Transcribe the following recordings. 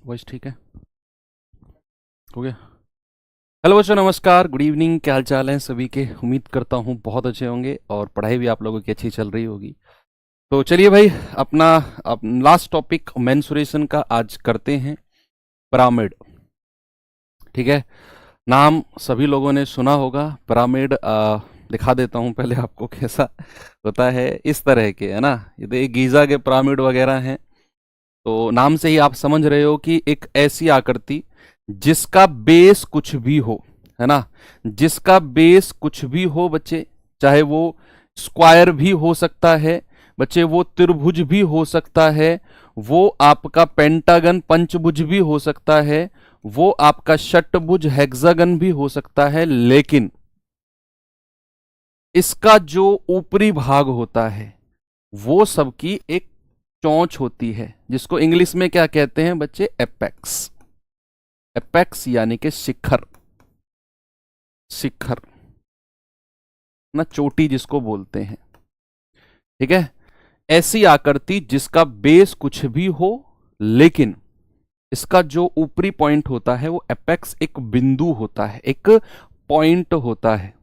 Voice ठीक है? हो गया। हेलो बच्चों, नमस्कार, गुड इवनिंग। क्या हाल चाल है सभी के? उम्मीद करता हूँ बहुत अच्छे होंगे और पढ़ाई भी आप लोगों की अच्छी चल रही होगी। तो चलिए भाई, अपना लास्ट टॉपिक मेंसुरेशन का आज करते हैं, पिरामिड। ठीक है, नाम सभी लोगों ने सुना होगा पिरामिड। दिखा देता हूँ पहले आपको कैसा होता है। इस तरह के है ना, ये तो एक गीज़ा के पिरामिड वगैरह हैं। तो नाम से ही आप समझ रहे हो कि एक ऐसी आकृति जिसका बेस कुछ भी हो, है ना, जिसका बेस कुछ भी हो बच्चे, चाहे वो स्क्वायर भी हो सकता है बच्चे, वो त्रिभुज भी हो सकता है, वो आपका पेंटागन पंचभुज भी हो सकता है, वो आपका षटभुज हेक्सागन भी हो सकता है, लेकिन इसका जो ऊपरी भाग होता है वो सबकी एक चोंच होती है, जिसको इंग्लिश में क्या कहते हैं बच्चे? एपेक्स। एपेक्स यानी कि शिखर। शिखर ना, चोटी जिसको बोलते हैं। ठीक है, ऐसी आकृति जिसका बेस कुछ भी हो, लेकिन इसका जो ऊपरी पॉइंट होता है वो एपेक्स, एक बिंदु होता है, एक पॉइंट होता है।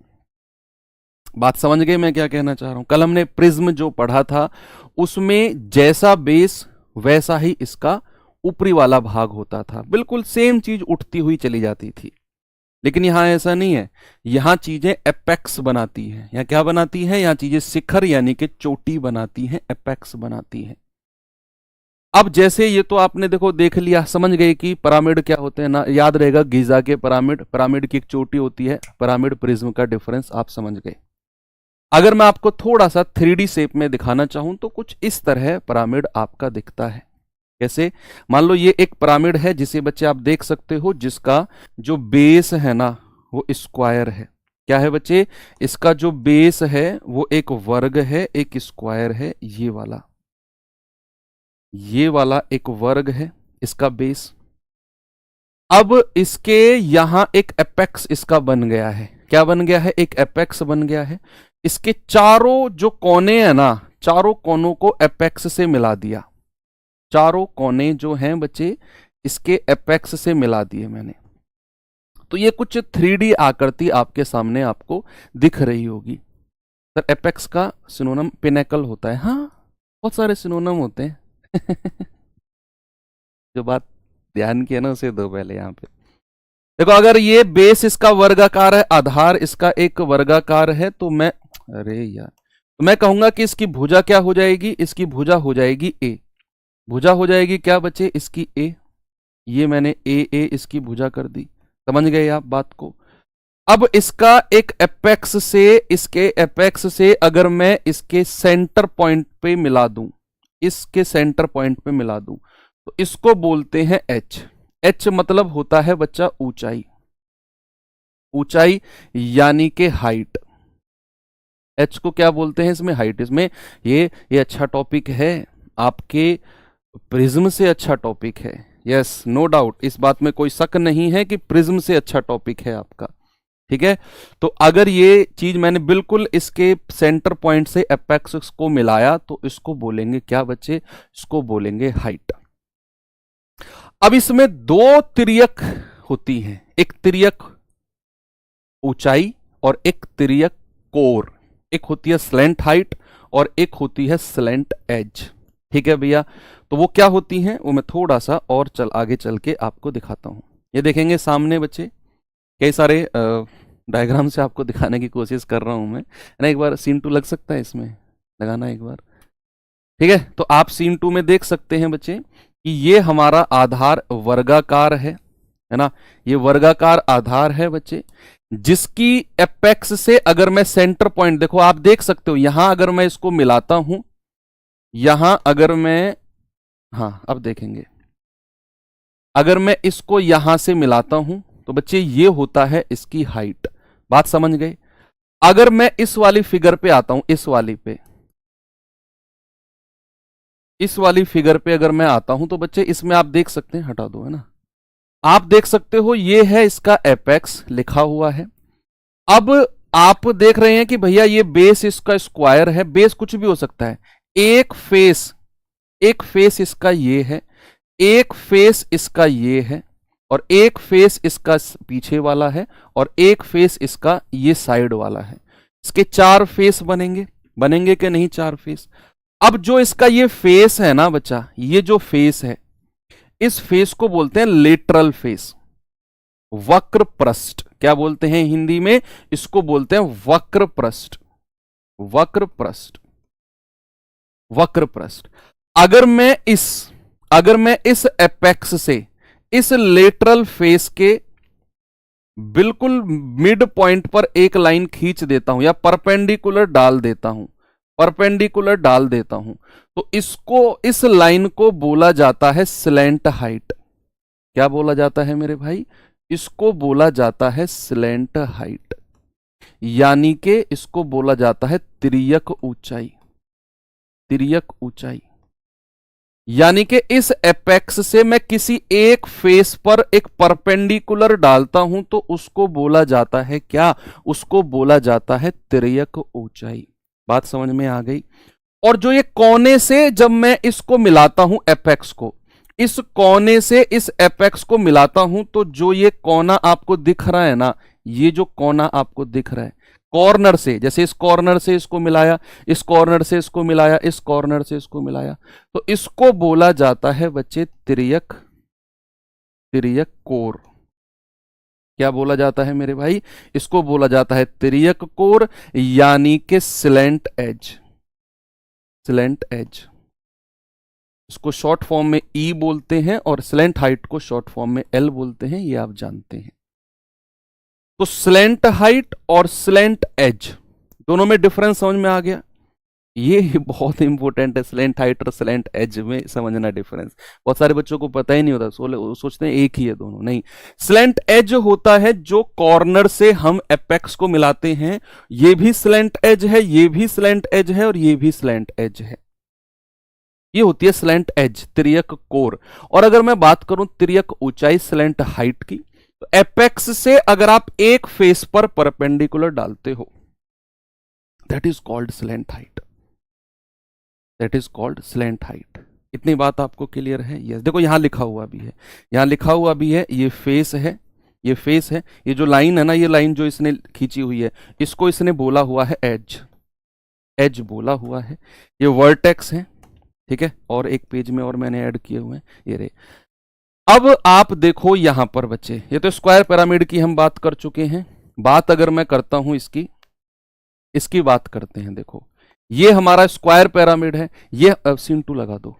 बात समझ गए मैं क्या कहना चाह रहा हूं? कल हमने प्रिज्म जो पढ़ा था उसमें जैसा बेस वैसा ही इसका ऊपरी वाला भाग होता था, बिल्कुल सेम चीज उठती हुई चली जाती थी। लेकिन यहां ऐसा नहीं है, यहां चीजें एपेक्स बनाती हैं। यहां क्या बनाती हैं? यहां चीजें शिखर यानी कि चोटी बनाती हैं, एपेक्स बनाती हैं। अब जैसे ये तो आपने देखो देख लिया, समझ गए कि पिरामिड क्या होते हैं ना, याद रहेगा गीजा के पिरामिड, पिरामिड की एक चोटी होती है, पिरामिड प्रिज्म का डिफरेंस आप समझ गए। अगर मैं आपको थोड़ा सा 3D शेप में दिखाना चाहूं तो कुछ इस तरह पिरामिड आपका दिखता है। कैसे? मान लो ये एक पिरामिड है जिसे बच्चे आप देख सकते हो, जिसका जो बेस है ना वो स्क्वायर है। क्या है बच्चे? इसका जो बेस है वो एक वर्ग है, एक स्क्वायर है। ये वाला एक वर्ग है इसका बेस। अब इसके यहां एक एपेक्स इसका बन गया है। क्या बन गया है? एक एपेक्स बन गया है। इसके चारों जो कोने हैं ना, चारों कोनों को एपेक्स से मिला दिया। चारों कोने जो हैं बच्चे इसके एपेक्स से मिला दिए मैंने। तो ये कुछ 3D आकृति आपके सामने आपको दिख रही होगी। सर एपेक्स का सिनोनिम पिनेकल होता है। हाँ, बहुत सारे सिनोनिम होते हैं जो बात ध्यान किया ना उसे दो पहले यहां पे। देखो, अगर ये बेस इसका वर्गाकार है, आधार इसका एक वर्गाकार है, तो मैं, अरे यार, तो मैं कहूंगा कि इसकी भुजा क्या हो जाएगी? इसकी भुजा हो जाएगी ए। भुजा हो जाएगी क्या बच्चे? इसकी ए। ये मैंने ए इसकी भुजा कर दी। समझ गए आप बात को? अब इसका एक एपेक्स से, इसके एपेक्स से अगर मैं इसके सेंटर पॉइंट पे मिला दूं, इसके सेंटर पॉइंट पे मिला दूं, तो इसको बोलते हैं एच। एच मतलब होता है बच्चा ऊंचाई। ऊंचाई यानी कि हाइट। एच को क्या बोलते हैं इसमें? हाइट। इसमें ये अच्छा टॉपिक है आपके प्रिज्म से, अच्छा टॉपिक है। यस, नो डाउट, इस बात में कोई शक नहीं है कि प्रिज्म से अच्छा टॉपिक है आपका। ठीक है, तो अगर ये चीज मैंने बिल्कुल इसके सेंटर पॉइंट से एपेक्स को मिलाया तो इसको बोलेंगे क्या बच्चे? इसको बोलेंगे हाइट। अब इसमें दो तिर्यक होती हैं, एक तिर्यक ऊंचाई और एक तिर्यक कोर। एक होती है स्लेंट हाइट और एक होती है स्लेंट एज। ठीक है भैया, तो वो क्या होती हैं वो मैं थोड़ा सा और आगे चल के आपको दिखाता हूं। ये देखेंगे सामने बच्चे, कई सारे डायग्राम से आपको दिखाने की कोशिश कर रहा हूं मैं, है ना। एक बार सीन 2 लग सकता है इसमें, लगाना एक बार। ठीक है, तो आप सीन 2 में देख सकते हैं बच्चे कि ये हमारा आधार वर्गाकार है ना। ये वर्गाकार आधार है बच्चे, जिसकी एपेक्स से अगर मैं सेंटर पॉइंट, देखो आप देख सकते हो यहां अगर मैं इसको मिलाता हूं, यहां अगर मैं, हाँ अब देखेंगे, अगर मैं इसको यहां से मिलाता हूं तो बच्चे ये होता है इसकी हाइट। बात समझ गए? अगर मैं इस वाली फिगर पे आता हूं, इस वाली फिगर पे अगर मैं आता हूं तो बच्चे इसमें आप देख सकते हैं, हटा दो, है ना, आप देख सकते हो ये है इसका एपेक्स लिखा हुआ है। अब आप देख रहे हैं कि भैया ये बेस इसका स्क्वायर है, बेस कुछ भी हो सकता है। एक फेस इसका ये है, एक फेस इसका ये है और एक फेस इसका पीछे वाला है और एक फेस इसका ये साइड वाला है। इसके 4 फेस बनेंगे, बनेंगे कि नहीं 4 फेस। अब जो इसका ये फेस है ना बच्चा, ये जो फेस है, इस फेस को बोलते हैं लेटरल फेस, वक्र पृष्ठ। क्या बोलते हैं हिंदी में? इसको बोलते हैं वक्र पृष्ठ, वक्र पृष्ठ, वक्र पृष्ठ। अगर मैं इस एपेक्स से इस लेटरल फेस के बिल्कुल मिड पॉइंट पर एक लाइन खींच देता हूं या परपेंडिकुलर डाल देता हूं, परपेंडिकुलर डाल देता हूं, तो इसको, इस लाइन को बोला जाता है स्लैंट हाइट। क्या बोला जाता है मेरे भाई? इसको बोला जाता है स्लैंट हाइट, यानी कि इसको बोला जाता है तिर्यक ऊंचाई, तिर्यक ऊंचाई। यानी कि इस एपेक्स से मैं किसी एक फेस पर एक परपेंडिकुलर डालता हूं तो उसको बोला जाता है क्या? उसको बोला जाता है तिर्यक ऊंचाई। बात समझ में आ गई? और जो ये कोने से जब मैं इसको मिलाता हूं एपेक्स को, इस कोने से इस एपेक्स को मिलाता हूं, तो जो ये कोना आपको दिख रहा है ना, ये जो कोना आपको दिख रहा है, कॉर्नर से, जैसे इस कॉर्नर से इसको मिलाया, इस कॉर्नर से इसको मिलाया, इस कॉर्नर से इसको मिलाया, तो इसको बोला जाता है बच्चे तिर्यक, तिर्यक कोर। क्या बोला जाता है मेरे भाई? इसको बोला जाता है तिर्यक कोर, यानी कि स्लैंट एज, स्लैंट एज। इसको शॉर्ट फॉर्म में ई बोलते हैं और स्लैंट हाइट को शॉर्ट फॉर्म में एल बोलते हैं, ये आप जानते हैं। तो स्लैंट हाइट और स्लैंट एज दोनों में डिफरेंस समझ में आ गया? ये बहुत इंपॉर्टेंट है, स्लैंट हाइट और स्लैंट एज में समझना डिफरेंस। बहुत सारे बच्चों को पता ही नहीं होता, सोचते हैं एक ही है दोनों, नहीं। स्लैंट एज होता है जो कॉर्नर से हम एपेक्स को मिलाते हैं, ये भी स्लैंट एज है, ये भी स्लैंट एज है और ये भी स्लैंट एज है। ये होती है स्लैंट एज, तिर्यक कोर। और अगर मैं बात करूं तिर्यक ऊंचाई, स्लैंट हाइट की, तो एपेक्स से अगर आप एक फेस पर परपेंडिकुलर डालते हो, that is called slant height, that is called slant height. इतनी बात आपको क्लियर है? यस। देखो यहां लिखा हुआ भी है, यहां लिखा हुआ भी है, ये फेस है, ये फेस है, ये जो लाइन है ना, ये लाइन जो इसने खींची हुई है, इसको इसने बोला हुआ है एज, एज बोला हुआ है। ये वर्टेक्स है, ठीक है। और एक पेज में और मैंने ऐड किए हुए हैं, ये रे। अब आप देखो यहां पर बच्चे, ये तो स्क्वायर पिरामिड की हम बात कर चुके हैं। बात अगर मैं करता हूं इसकी, इसकी बात करते हैं। देखो ये हमारा स्क्वायर पिरामिड है, ये सीन 2 लगा दो,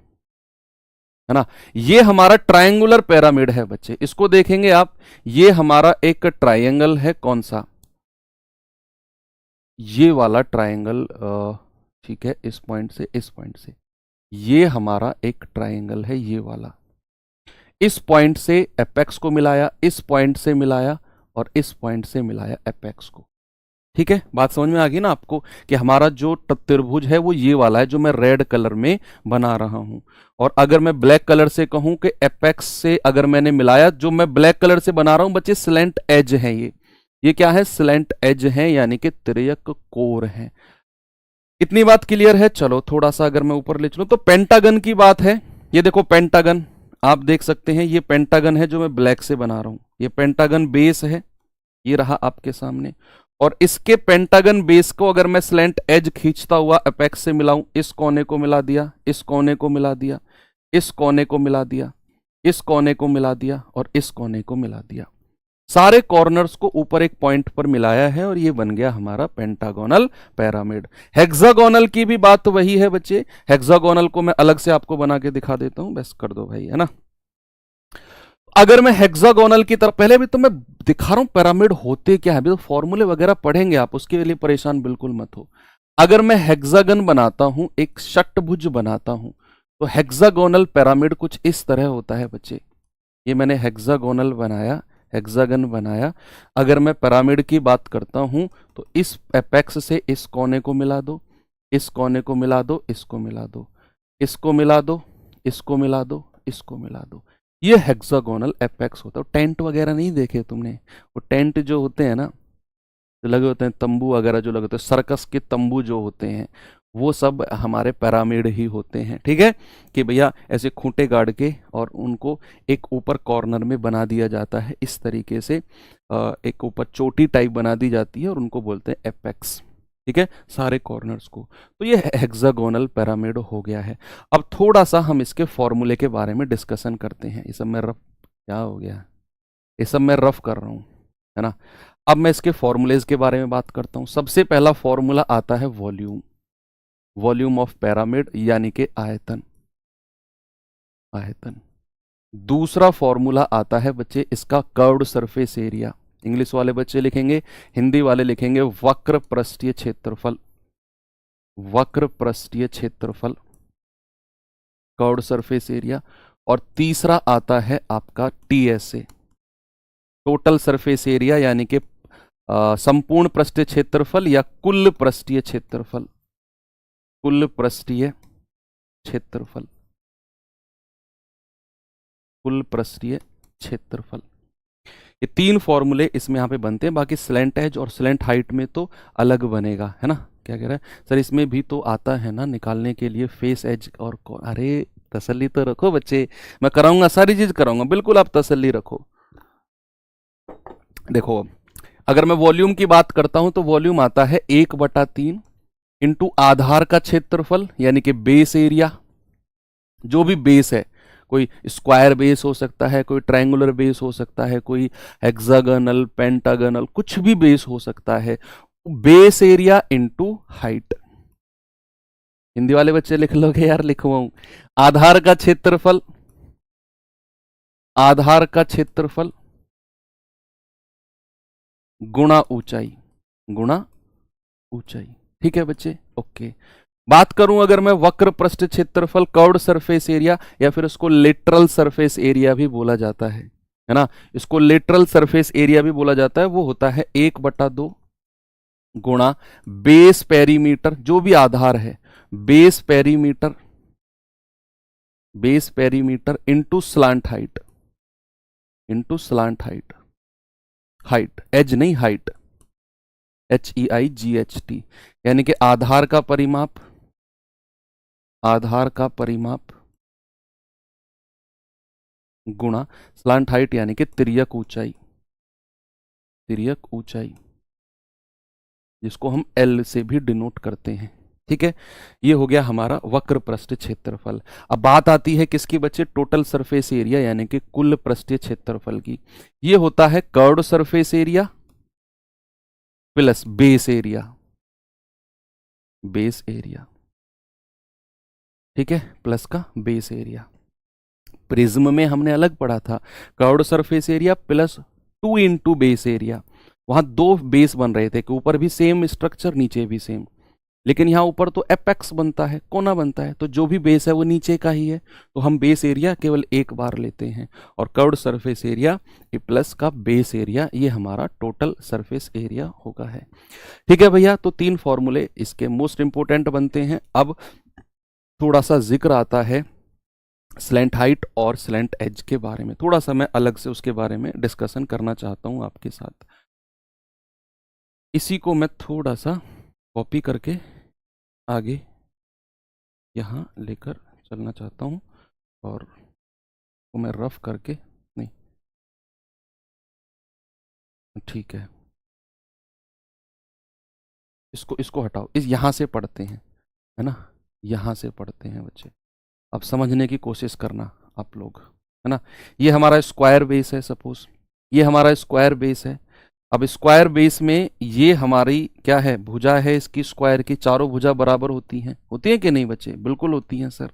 है ना। ये हमारा ट्रायंगुलर पिरामिड है बच्चे, इसको देखेंगे आप, ये हमारा एक ट्रायंगल है, कौन सा? ये वाला ट्रायंगल, ठीक है, इस पॉइंट से इस पॉइंट से ये हमारा एक ट्रायंगल है, ये वाला। इस पॉइंट से एपेक्स को मिलाया, इस पॉइंट से मिलाया और इस पॉइंट से मिलाया एपेक्स को, ठीक है। बात समझ में आ गई ना आपको कि हमारा जो त्रिभुज है वो ये वाला है जो मैं रेड कलर में बना रहा हूं। और अगर मैं ब्लैक कलर से कहूं कि एपेक्स से अगर मैंने मिलाया, जो मैं ब्लैक कलर से बना रहा हूं बच्चे, स्लैंट एज है, ये क्या है? स्लैंट एज है, यानी कि तिर्यक कोर है। इतनी बात क्लियर है? चलो थोड़ा सा अगर मैं ऊपर ले चलूं तो पेंटागन की बात है। ये देखो पेंटागन, आप देख सकते हैं, ये पेंटागन है जो मैं ब्लैक से बना रहा हूं। ये पेंटागन बेस है, ये रहा आपके सामने। और इसके पेंटागन बेस को अगर मैं स्लैंट एज खींचता हुआ एपेक्स से मिलाऊं, इस कोने को मिला दिया, इस कोने को मिला दिया, इस कोने को मिला दिया, इस कोने को मिला दिया और इस कोने को मिला दिया, सारे कॉर्नर्स को ऊपर एक पॉइंट पर मिलाया है और ये बन गया हमारा पेंटागोनल पिरामिड। हेक्सागोनल की भी बात वही है बच्चे, हेक्सागोनल को मैं अलग से आपको बना के दिखा देता हूं, बस कर दो भाई, है ना। अगर मैं हेक्सागोनल की तरफ, पहले भी तो मैं दिखा रहा हूं पिरामिड होते क्या है, अभी तो फॉर्मूले वगैरह पढ़ेंगे आप, उसके लिए परेशान बिल्कुल मत हो। अगर मैं हेक्सागन बनाता हूं, एक षट्भुज बनाता हूं, तो हेक्सागोनल पिरामिड कुछ इस तरह होता है बच्चे। ये मैंने हेक्सागोनल बनाया, हेक्सागन बनाया। अगर मैं पिरामिड की बात करता हूं तो इस एपेक्स से इस कोने को मिला दो, इस कोने को मिला दो, इसको मिला दो, इसको मिला दो, इसको मिला दो, इसको मिला दो, ये हेक्सागोनल एपेक्स होता है। टेंट वगैरह नहीं देखे तुमने? वो टेंट जो होते हैं ना, जो लगे होते हैं, तंबू वगैरह जो लगे होते हैं, सर्कस के तंबू जो होते हैं, वो सब हमारे पिरामिड ही होते हैं। ठीक है कि भैया ऐसे खूंटे गाड़ के और उनको एक ऊपर कॉर्नर में बना दिया जाता है, इस तरीके से एक ऊपर चोटी टाइप बना दी जाती है और उनको बोलते हैं एपेक्स। ठीक है, सारे कॉर्नर्स को। तो ये हेक्सागोनल पिरामिड हो गया है। अब थोड़ा सा हम इसके फॉर्मूले के बारे में डिस्कशन करते हैं। ये सब मैं रफ क्या हो गया, ये सब मैं रफ कर रहा हूँ, है ना। अब मैं इसके फॉर्मूलेज के बारे में बात करता हूँ। सबसे पहला फॉर्मूला आता है वॉल्यूम, वॉल्यूम ऑफ पिरामिड यानी कि आयतन, आयतन। दूसरा फॉर्मूला आता है बच्चे इसका कर्व्ड सरफेस एरिया। इंग्लिश वाले बच्चे लिखेंगे, हिंदी वाले लिखेंगे वक्र पृष्ठीय क्षेत्रफल, वक्र पृष्ठीय क्षेत्रफल, कर्व्ड सरफेस एरिया। और तीसरा आता है आपका टीएसए, टोटल सरफेस एरिया यानी कि संपूर्ण पृष्ठीय क्षेत्रफल या कुल पृष्ठीय क्षेत्रफल, कुल पृष्ठीय क्षेत्रफल, कुल पृष्ठीय क्षेत्रफल। ये तीन फॉर्मूले इसमें यहाँ पे बनते हैं। बाकी स्लैंट एज और स्लैंट हाइट में तो अलग बनेगा, है ना। क्या कह रहा है सर, इसमें भी तो आता है ना निकालने के लिए फेस एज और अरे तसल्ली तो रखो बच्चे, मैं कराऊंगा, सारी चीज कराऊंगा, बिल्कुल आप तसल्ली रखो। देखो अगर मैं वॉल्यूम की बात करता हूं तो वॉल्यूम आता है 1/3 इंटू आधार का क्षेत्रफल यानी कि बेस एरिया। जो भी बेस है, कोई स्क्वायर बेस हो सकता है, कोई ट्रायंगुलर बेस हो सकता है, कोई हेक्सागोनल, पेंटागोनल, कुछ भी बेस हो सकता है। Base area into height. Hindi वाले बच्चे लिख लोगे यार, लिखवाऊं। आधार का क्षेत्रफल, आधार का क्षेत्रफल गुणा ऊंचाई, गुणा ऊंचाई। ठीक है बच्चे, ओके। बात करूं अगर मैं वक्र पृष्ठ क्षेत्रफल, कर्व्ड सरफेस एरिया, या फिर इसको लेटरल सरफेस एरिया भी बोला जाता है ना, इसको लेटरल सरफेस एरिया भी बोला जाता है। वो होता है 1/2 गुणा बेस पेरीमीटर, जो भी आधार है, base perimeter, base perimeter into slant height, into slant height, height as नहीं हाइट, HEIGHT, यानी कि आधार का परिमाप, आधार का परिमाप गुणा स्लांट हाइट यानी कि तिर्यक ऊंचाई, तिर्यक ऊंचाई, जिसको हम L से भी डिनोट करते हैं। ठीक है, ये हो गया हमारा वक्र पृष्ठ क्षेत्रफल। अब बात आती है किसकी बच्चे, टोटल सरफेस एरिया यानी कि कुल पृष्ठीय क्षेत्रफल की। ये होता है curved surface area plus base area, base area. ठीक है, प्लस का बेस एरिया। प्रिज्म में हमने अलग पढ़ा था, curved surface area plus 2 into base area. वहां 2 बेस बन रहे थे कि ऊपर भी सेम स्ट्रक्चर नीचे भी सेम, लेकिन यहाँ ऊपर तो एपेक्स बनता है, कोना बनता है, तो जो भी बेस है वो नीचे का ही है, तो हम बेस एरिया केवल एक बार लेते हैं। और कर्व्ड सरफेस एरिया प्लस का बेस एरिया, ये हमारा टोटल सरफेस एरिया होगा है। ठीक है भैया, तो 3 फॉर्मूले इसके मोस्ट इंपोर्टेंट बनते हैं। अब थोड़ा सा जिक्र आता है स्लैंट हाइट और स्लैंट एज के बारे में, थोड़ा सा मैं अलग से उसके बारे में डिस्कशन करना चाहता हूं आपके साथ। इसी को मैं थोड़ा सा कॉपी करके आगे यहां लेकर चलना चाहता हूं, और वो मैं रफ करके नहीं, ठीक है, इसको हटाओ, इस यहां से पढ़ते हैं, है ना, यहां से पढ़ते हैं बच्चे। अब समझने की कोशिश करना आप लोग, है ना। ये हमारा स्क्वायर बेस है, सपोज ये हमारा स्क्वायर बेस है। अब स्क्वायर बेस में ये हमारी क्या है, भुजा है इसकी स्क्वायर की, चारों भुजा बराबर होती हैं कि नहीं बच्चे, बिल्कुल होती हैं सर,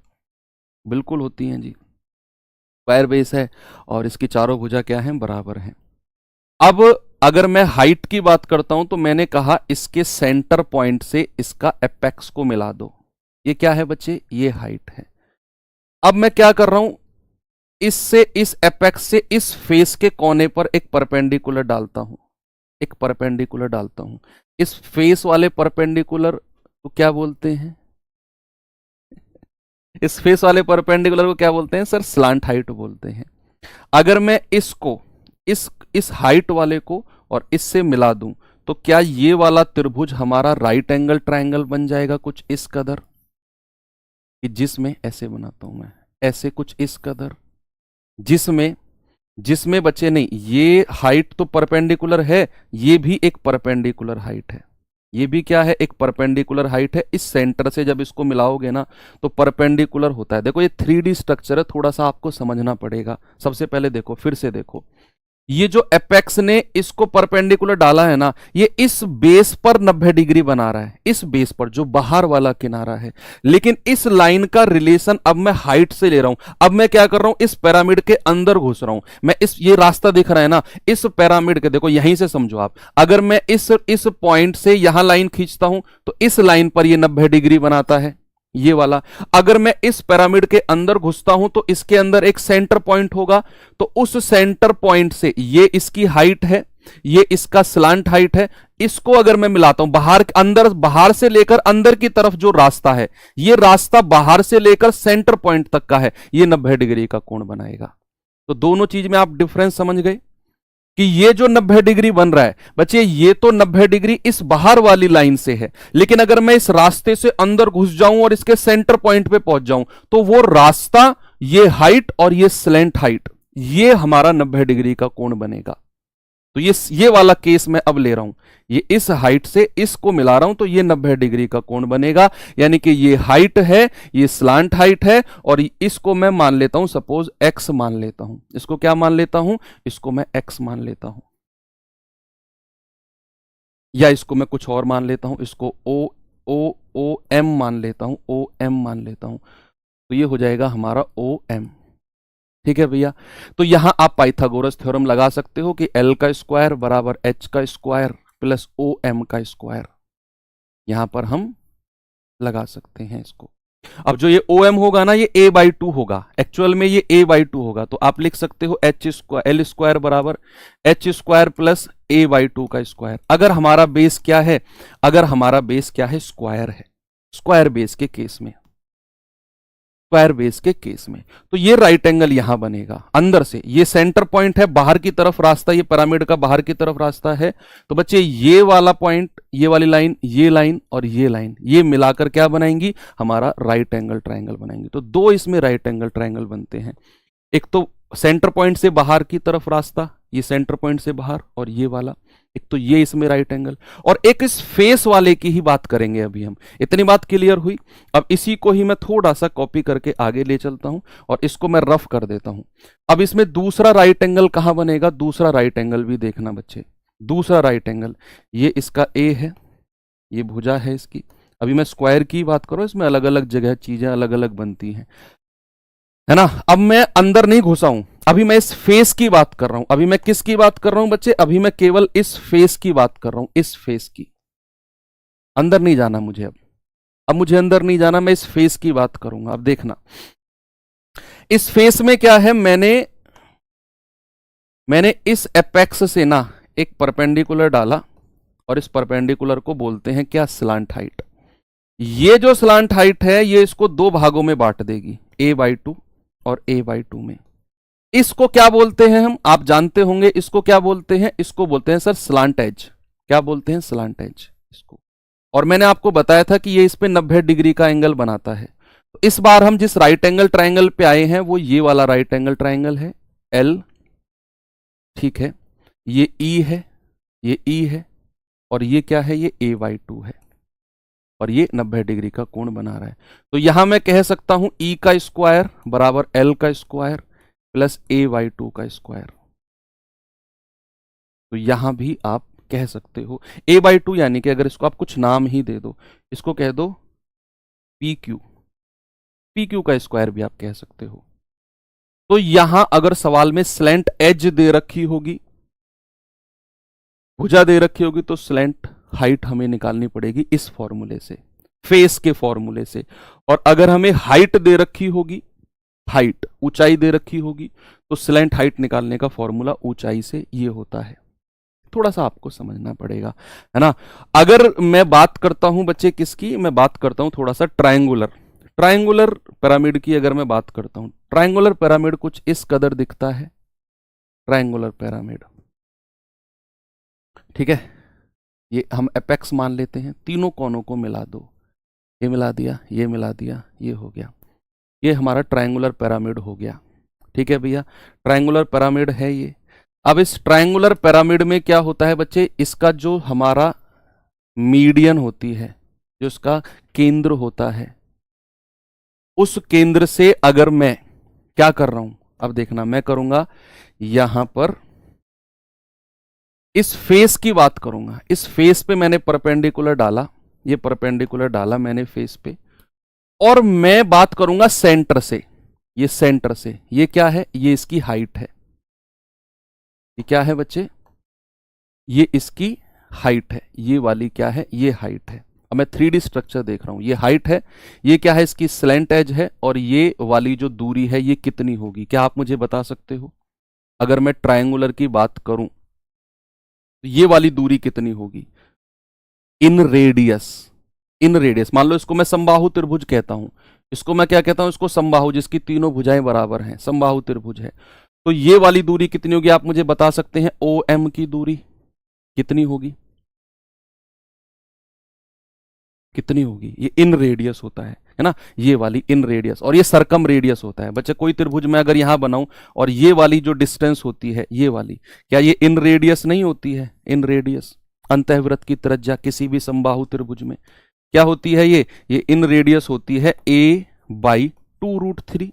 बिल्कुल होती हैं जी। स्क्वायर बेस है और इसकी चारों भुजा क्या है, बराबर हैं। अब अगर मैं हाइट की बात करता हूं तो मैंने कहा इसके सेंटर पॉइंट से इसका एपेक्स को मिला दो, ये क्या है बच्चे, ये हाइट है। अब मैं क्या कर रहा हूं, इससे इस एपेक्स से इस फेस के कोने पर एक परपेंडिकुलर डालता हूं, एक परपेंडिकुलर डालता हूं। इस फेस वाले परपेंडिकुलर को क्या बोलते हैं, इस फेस वाले परपेंडिकुलर को क्या बोलते हैं सर, स्लांट हाइट बोलते हैं। अगर मैं इसको इस हाइट वाले को और इससे मिला दूं तो क्या ये वाला त्रिभुज हमारा राइट एंगल ट्रायंगल बन जाएगा कुछ इस कदर, कि जिसमें ऐसे बनाता हूं मैं, ऐसे कुछ इस कदर, जिसमें जिसमें बच्चे नहीं, ये हाइट तो परपेंडिकुलर है, ये भी एक परपेंडिकुलर हाइट है, ये भी क्या है, एक परपेंडिकुलर हाइट है। इस सेंटर से जब इसको मिलाओगे ना तो परपेंडिकुलर होता है। देखो ये 3D स्ट्रक्चर है, थोड़ा सा आपको समझना पड़ेगा। सबसे पहले देखो, फिर से देखो, ये जो एपेक्स ने इसको परपेंडिकुलर डाला है ना, ये इस बेस पर 90 डिग्री बना रहा है, इस बेस पर जो बाहर वाला किनारा है। लेकिन इस लाइन का रिलेशन अब मैं हाइट से ले रहा हूं। अब मैं क्या कर रहा हूं, इस पिरामिड के अंदर घुस रहा हूं मैं। इस ये रास्ता दिख रहा है ना, इस पिरामिड के, देखो यहीं से समझो आप, अगर मैं इस पॉइंट से यहां लाइन खींचता हूं तो इस लाइन पर ये 90 डिग्री बनाता है, ये वाला। अगर मैं इस पिरामिड के अंदर घुसता हूं तो इसके अंदर एक सेंटर पॉइंट होगा, तो उस सेंटर पॉइंट से ये इसकी हाइट है, ये इसका स्लांट हाइट है, इसको अगर मैं मिलाता हूं, बाहर अंदर, बाहर से लेकर अंदर की तरफ जो रास्ता है, ये रास्ता बाहर से लेकर सेंटर पॉइंट तक का है, ये 90 डिग्री का कोण बनाएगा। तो दोनों चीज में आप डिफरेंस समझ गए कि ये जो 90 डिग्री बन रहा है बच्चे, ये तो 90 डिग्री इस बाहर वाली लाइन से है, लेकिन अगर मैं इस रास्ते से अंदर घुस जाऊं और इसके सेंटर पॉइंट पे पहुंच जाऊं तो वो रास्ता, ये हाइट और ये स्लैंट हाइट, ये हमारा 90 डिग्री का कोण बनेगा। तो ये वाला केस मैं अब ले रहा हूं, ये इस हाइट से इसको मिला रहा हूं तो ये 90 डिग्री का कोण बनेगा। यानी कि ये हाइट है, ये स्लांट हाइट है, और इसको मैं मान लेता हूं, सपोज एक्स मान लेता हूं। इसको क्या मान लेता हूं, इसको मैं एक्स मान लेता हूं, या इसको मैं कुछ और मान लेता हूं, इसको ओ ओ ओ एम मान लेता हूं, ओ एम मान लेता हूं। तो ये हो जाएगा हमारा ओ एम। ठीक है भैया। तो यहां आप पाइथागोरस थ्योरम लगा सकते हो कि एल का स्क्वायर बराबर एच का स्क्वायर प्लस ओ एम का स्क्वायर, यहां पर हम लगा सकते हैं इसको। अब जो ये ओ एम होगा ना, ये ए बाई टू होगा, एक्चुअल में ये ए बाई टू होगा, तो आप लिख सकते हो एच स्क्वायर, एल स्क्वायर बराबर H square plus A by two का स्क्वायर। अगर हमारा बेस क्या है, अगर हमारा बेस क्या है, स्क्वायर है, स्क्वायर बेस के केस में, स्क्वायर बेस के केस में, तो ये राइट एंगल यहां बनेगा अंदर से। ये सेंटर पॉइंट है, बाहर की तरफ रास्ता, ये पिरामिड का बाहर की तरफ रास्ता है। तो बच्चे ये वाला पॉइंट, ये वाली लाइन, ये लाइन और ये लाइन, ये मिलाकर क्या बनाएंगी, हमारा राइट एंगल ट्रायंगल बनाएंगी। तो दो इसमें राइट एंगल ट्रायंगल बनते हैं, एक तो सेंटर पॉइंट से बाहर की तरफ रास्ता, ये सेंटर पॉइंट से बाहर, और ये वाला, एक तो ये इसमें राइट एंगल, और एक इस फेस वाले की ही बात करेंगे अभी हम। इतनी बात क्लियर हुई। अब इसी को ही मैं थोड़ा सा कॉपी करके आगे ले चलता हूं और इसको मैं रफ कर देता हूं। अब इसमें दूसरा राइट एंगल कहां बनेगा, दूसरा राइट एंगल भी देखना बच्चे। दूसरा राइट एंगल, ये इसका ए है, ये भुजा है इसकी। अभी मैं स्क्वायर की बात करूं, इसमें अलग अलग जगह चीजें अलग अलग बनती हैं, है ना। अब मैं अंदर नहीं घुसा हूं, अभी मैं इस फेस की बात कर रहा हूं। अभी मैं किसकी बात कर रहा हूं बच्चे, अभी मैं केवल इस फेस की बात कर रहा हूं, इस फेस की। अंदर नहीं जाना मुझे, अब मुझे अंदर नहीं जाना, मैं इस फेस की बात करूंगा। अब देखना, इस फेस में क्या है, मैंने इस एपेक्स से ना एक परपेंडिकुलर डाला, और इस परपेंडिकुलर को बोलते हैं क्या, स्लांट हाइट। ये जो स्लांट हाइट है, ये इसको दो भागों में बांट देगी, ए बाई टू और ए बाई टू में। इसको क्या बोलते हैं हम, आप जानते होंगे, इसको क्या बोलते हैं, इसको बोलते हैं सर स्लांट एज। क्या बोलते हैं, स्लांट एज इसको। और मैंने आपको बताया था कि ये इस पे 90 डिग्री का एंगल बनाता है। तो इस बार हम जिस राइट एंगल ट्रायंगल पे आए हैं वो ये वाला राइट एंगल ट्रायंगल है, एल, ठीक है। ये ई है, ये ई है, और ये क्या है, ये ए बाई टू है, और ये 90 डिग्री का कोण बना रहा है। तो यहां मैं कह सकता हूं ई का स्क्वायर बराबर एल का square plus A by two का स्क्वायर। तो यहां भी आप कह सकते हो ए बाई टू, यानी कि अगर इसको आप कुछ नाम ही दे दो, इसको कह दो पी क्यू, पी क्यू का स्क्वायर भी आप कह सकते हो। तो यहां अगर सवाल में स्लैंट एज दे रखी होगी, भुजा दे रखी होगी, तो स्लैंट हाइट हमें निकालनी पड़ेगी इस फॉर्मूले से, फेस के फॉर्मूले से। और अगर हमें हाइट दे रखी होगी, हाइट ऊंचाई दे रखी होगी, तो स्लैंट हाइट निकालने का फॉर्मूला ऊंचाई से ये होता है। थोड़ा सा आपको समझना पड़ेगा, है ना। अगर मैं बात करता हूं बच्चे किसकी, मैं बात करता हूं थोड़ा सा ट्रायंगुलर, ट्रायंगुलर पिरामिड की अगर मैं बात करता हूं, ट्रायंगुलर पिरामिड कुछ इस कदर दिखता है, ट्रायंगुलर पिरामिड, ठीक है। ये हम एपेक्स मान लेते हैं, तीनों कोनों को मिला दो, ये मिला दिया, ये मिला दिया, ये हो गया, ये हमारा ट्रायंगुलर पिरामिड हो गया। ठीक है भैया, ट्रायंगुलर पिरामिड है ये। अब इस ट्रायंगुलर पिरामिड में क्या होता है बच्चे, इसका जो हमारा मीडियन होती है, जो इसका केंद्र होता है, उस केंद्र से अगर मैं क्या कर रहा हूं, अब देखना मैं करूंगा यहां पर इस फेस की बात करूंगा, इस फेस पे मैंने परपेंडिकुलर डाला, ये परपेंडिकुलर डाला मैंने फेस पे, और मैं बात करूंगा सेंटर से, ये सेंटर से, ये क्या है, ये इसकी हाइट है, ये क्या है बच्चे, ये इसकी हाइट है, ये वाली क्या है, ये हाइट है। अब मैं 3D स्ट्रक्चर देख रहा हूं, ये हाइट है, ये क्या है, इसकी स्लैंट एज है, और ये वाली जो दूरी है ये कितनी होगी, क्या आप मुझे बता सकते हो? अगर मैं ट्रायंगुलर की बात करूं तो ये वाली दूरी कितनी होगी इन रेडियस, इन रेडियस। मान लो इसको मैं समबाहु त्रिभुज कहता हूं, इसको मैं क्या कहता हूं, इसको समबाहु, जिसकी तीनों भुजाएं बराबर हैं, समबाहु त्रिभुज है। तो ये वाली दूरी कितनी होगी आप मुझे बता सकते हैं? ओ एम की दूरी कितनी होगी, कितनी होगी? ये इन रेडियस होता है ना, ये वाली इन रेडियस, और ये सरकम रेडियस होता है बच्चे। कोई त्रिभुज मैं अगर यहां बनाऊं और ये वाली जो डिस्टेंस होती है, ये वाली, क्या ये इन रेडियस नहीं होती है? इन रेडियस, अंतःवृत्त की त्रिज्या किसी भी समबाहु त्रिभुज में क्या होती है? ये इन रेडियस होती है a/2√3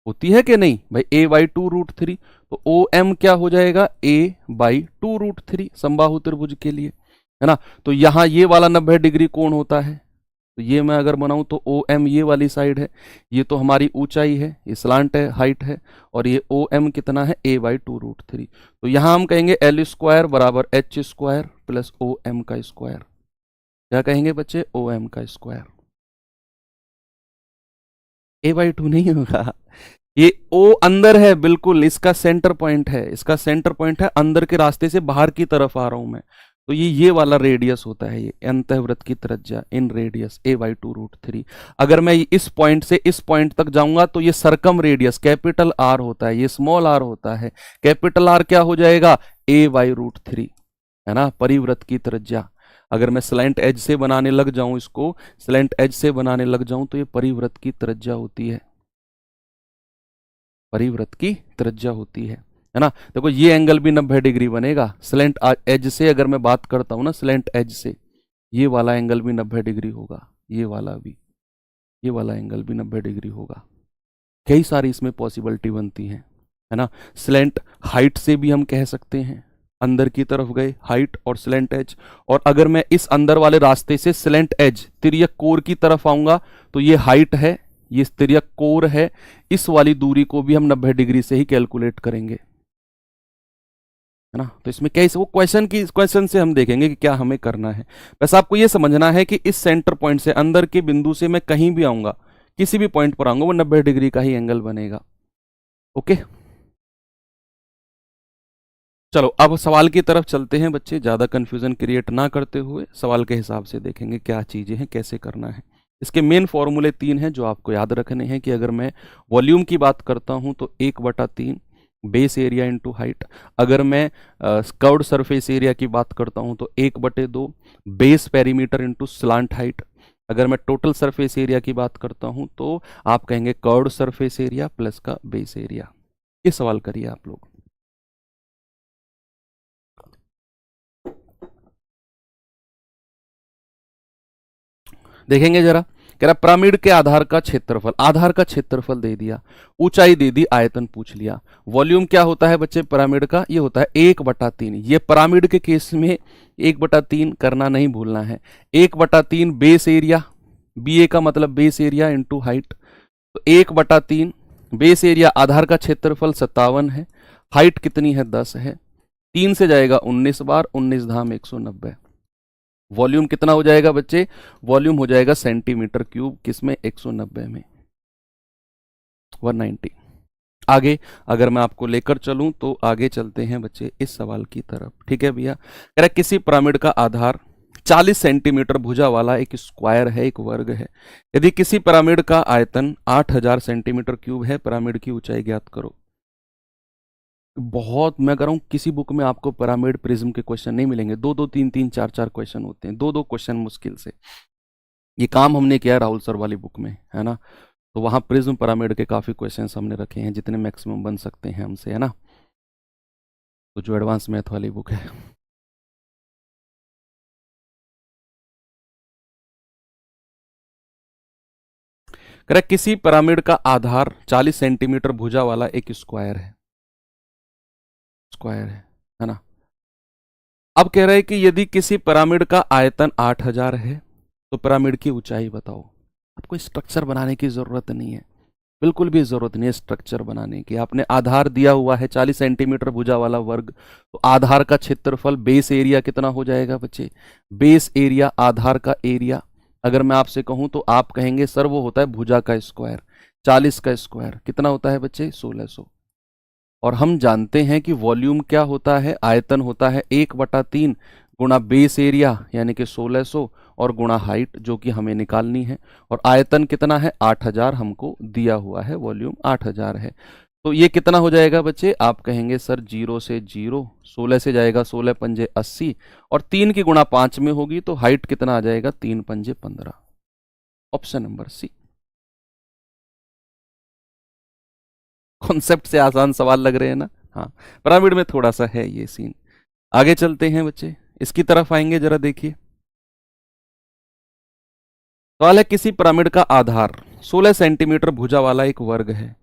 होती है कि नहीं भाई, a/2√3। तो ओ एम क्या हो जाएगा, a/2√3 समबाहु त्रिभुज के लिए, है ना। तो यहां ये वाला 90 डिग्री कोण होता है, तो ये मैं अगर बनाऊं तो ओ एम ये वाली साइड है, ये तो हमारी ऊंचाई है, ये स्लांट है, हाइट है, और ये ओ एम कितना है, a/2√3। तो यहां हम कहेंगे L² बराबर h² प्लस ओ एम का स्क्वायर। क्या कहेंगे बच्चे? ओ एम का स्क्वायर। a/2 नहीं होगा, ये O अंदर है बिल्कुल, इसका सेंटर पॉइंट है, इसका सेंटर पॉइंट है, अंदर के रास्ते से बाहर की तरफ आ रहा हूं मैं। तो ये वाला रेडियस होता है, ये अंतःवृत्त की त्रिज्या इन रेडियस a/2√3। अगर मैं इस पॉइंट से इस पॉइंट तक जाऊंगा तो ये सरकम रेडियस कैपिटल R होता है, ये स्मॉल r होता है। कैपिटल R क्या हो जाएगा, a/√3, है ना, परिवृत्त की त्रिज्या। अगर मैं स्लैंट एज से बनाने लग जाऊं, इसको स्लैंट एज से बनाने लग जाऊं तो ये परिवृत्त की त्रिज्या होती है, परिवृत्त की त्रिज्या होती है ना। देखो ये एंगल भी 90 डिग्री बनेगा स्लैंट एज से, अगर मैं बात करता हूं ना स्लैंट एज से, ये वाला एंगल भी 90 डिग्री होगा, ये वाला भी, ये वाला एंगल भी 90 डिग्री होगा। कई सारी इसमें पॉसिबिलिटी बनती है ना। स्लैंट हाइट से भी हम कह सकते हैं, अंदर की तरफ गए हाइट और स्लैंट एज, और अगर मैं इस अंदर वाले रास्ते से स्लैंट एज तिर्यक कोर की तरफ आऊंगा तो ये हाइट है, ये तिर्यक कोर है, इस वाली दूरी को भी हम 90 डिग्री से ही कैलकुलेट करेंगे, है ना। तो इसमें कैसे वो क्वेश्चन से हम देखेंगे कि क्या हमें करना है। बस आपको ये समझना है कि इस सेंटर पॉइंट से, अंदर के बिंदु से मैं कहीं भी आऊंगा, किसी भी पॉइंट पर आऊंगा, वो 90 डिग्री का ही एंगल बनेगा। ओके, चलो अब सवाल की तरफ चलते हैं बच्चे, ज्यादा कंफ्यूजन क्रिएट ना करते हुए सवाल के हिसाब से देखेंगे क्या चीजें हैं, कैसे करना है। इसके मेन फॉर्मूले 3 हैं जो आपको याद रखने हैं कि अगर मैं वॉल्यूम की बात करता हूं तो 1/3 बेस एरिया इंटू हाइट, अगर मैं कर्व्ड सरफेस एरिया की बात करता हूं तो 1/2 base perimeter into slant height, अगर मैं टोटल सरफेस एरिया की बात करता हूं तो आप कहेंगे कर्व्ड सरफेस एरिया प्लस का बेस एरिया। ये सवाल करिए आप लोग। देखेंगे जरा, कह रहा पिरामिड के आधार का क्षेत्रफल, आधार का क्षेत्रफल दे दिया, ऊंचाई दे दी, आयतन पूछ लिया। वॉल्यूम क्या होता है बच्चे पिरामिड का, ये होता है 1/3। ये पिरामिड के केस में 1/3 करना नहीं भूलना है। 1/3 बेस एरिया, BA का मतलब बेस एरिया इंटू हाइट, तो 1/3 बेस एरिया, आधार का क्षेत्रफल 57 है, हाइट कितनी है 10 है, 3 से जाएगा 19 बार, 19 धाम 190। वॉल्यूम कितना हो जाएगा बच्चे, वॉल्यूम हो जाएगा सेंटीमीटर क्यूब, किसमें 190 में, 190। आगे अगर मैं आपको लेकर चलूं तो आगे चलते हैं बच्चे इस सवाल की तरफ। ठीक है भैया, कह रहा किसी पिरामिड का आधार 40 सेंटीमीटर भुजा वाला एक स्क्वायर है, एक वर्ग है। यदि किसी पिरामिड का आयतन 8000 सेंटीमीटर क्यूब है, पिरामिड की ऊंचाई ज्ञात करो। बहुत, मैं कह रहा हूँ किसी बुक में आपको पिरामिड प्रिज्म के क्वेश्चन नहीं मिलेंगे, दो दो तीन तीन चार चार क्वेश्चन होते हैं, दो दो क्वेश्चन मुश्किल से। ये काम हमने किया राहुल सर वाली बुक में, है ना। तो वहाँ प्रिज्म पिरामिड के काफ़ी क्वेश्चंस हमने रखे हैं, जितने मैक्सिमम बन सकते हैं हमसे, है ना। तो जो एडवांस मैथ वाली बुक है। करेक्ट, किसी पिरामिड का आधार 40 सेंटीमीटर भुजा वाला एक स्क्वायर है, स्क्वायर है ना। अब कह रहे हैं कि यदि किसी पिरामिड का आयतन 8000 है तो पिरामिड की ऊंचाई बताओ। आपको स्ट्रक्चर बनाने की जरूरत नहीं है, बिल्कुल भी जरूरत नहीं है स्ट्रक्चर बनाने की। आपने आधार दिया हुआ है 40 सेंटीमीटर भुजा वाला वर्ग, तो आधार का क्षेत्रफल, बेस एरिया कितना हो जाएगा बच्चे? बेस एरिया, आधार का एरिया। अगर मैं आपसे कहूं तो आप कहेंगे सर वो होता है भुजा का स्क्वायर, 40 का स्क्वायर कितना होता है बच्चे? 1600। और हम जानते हैं कि वॉल्यूम क्या होता है, आयतन होता है 1/3 गुणा बेस एरिया यानी कि 1600 और गुणा हाइट जो कि हमें निकालनी है। और आयतन कितना है? 8000 हमको दिया हुआ है, वॉल्यूम 8000 है। तो ये कितना हो जाएगा बच्चे? आप कहेंगे सर 0 से 0, 16 से जाएगा 16 पंजे 80 और 3 की गुणा 5 में होगी तो हाइट कितना आ जाएगा? 3 पंजे 15। Option number C. कॉन्सेप्ट से आसान सवाल लग रहे हैं ना। हाँ, पिरामिड में थोड़ा सा है ये सीन। आगे चलते हैं बच्चे, इसकी तरफ आएंगे, जरा देखिए। सवाल है, किसी पिरामिड का आधार 16 सेंटीमीटर भुजा वाला एक वर्ग है,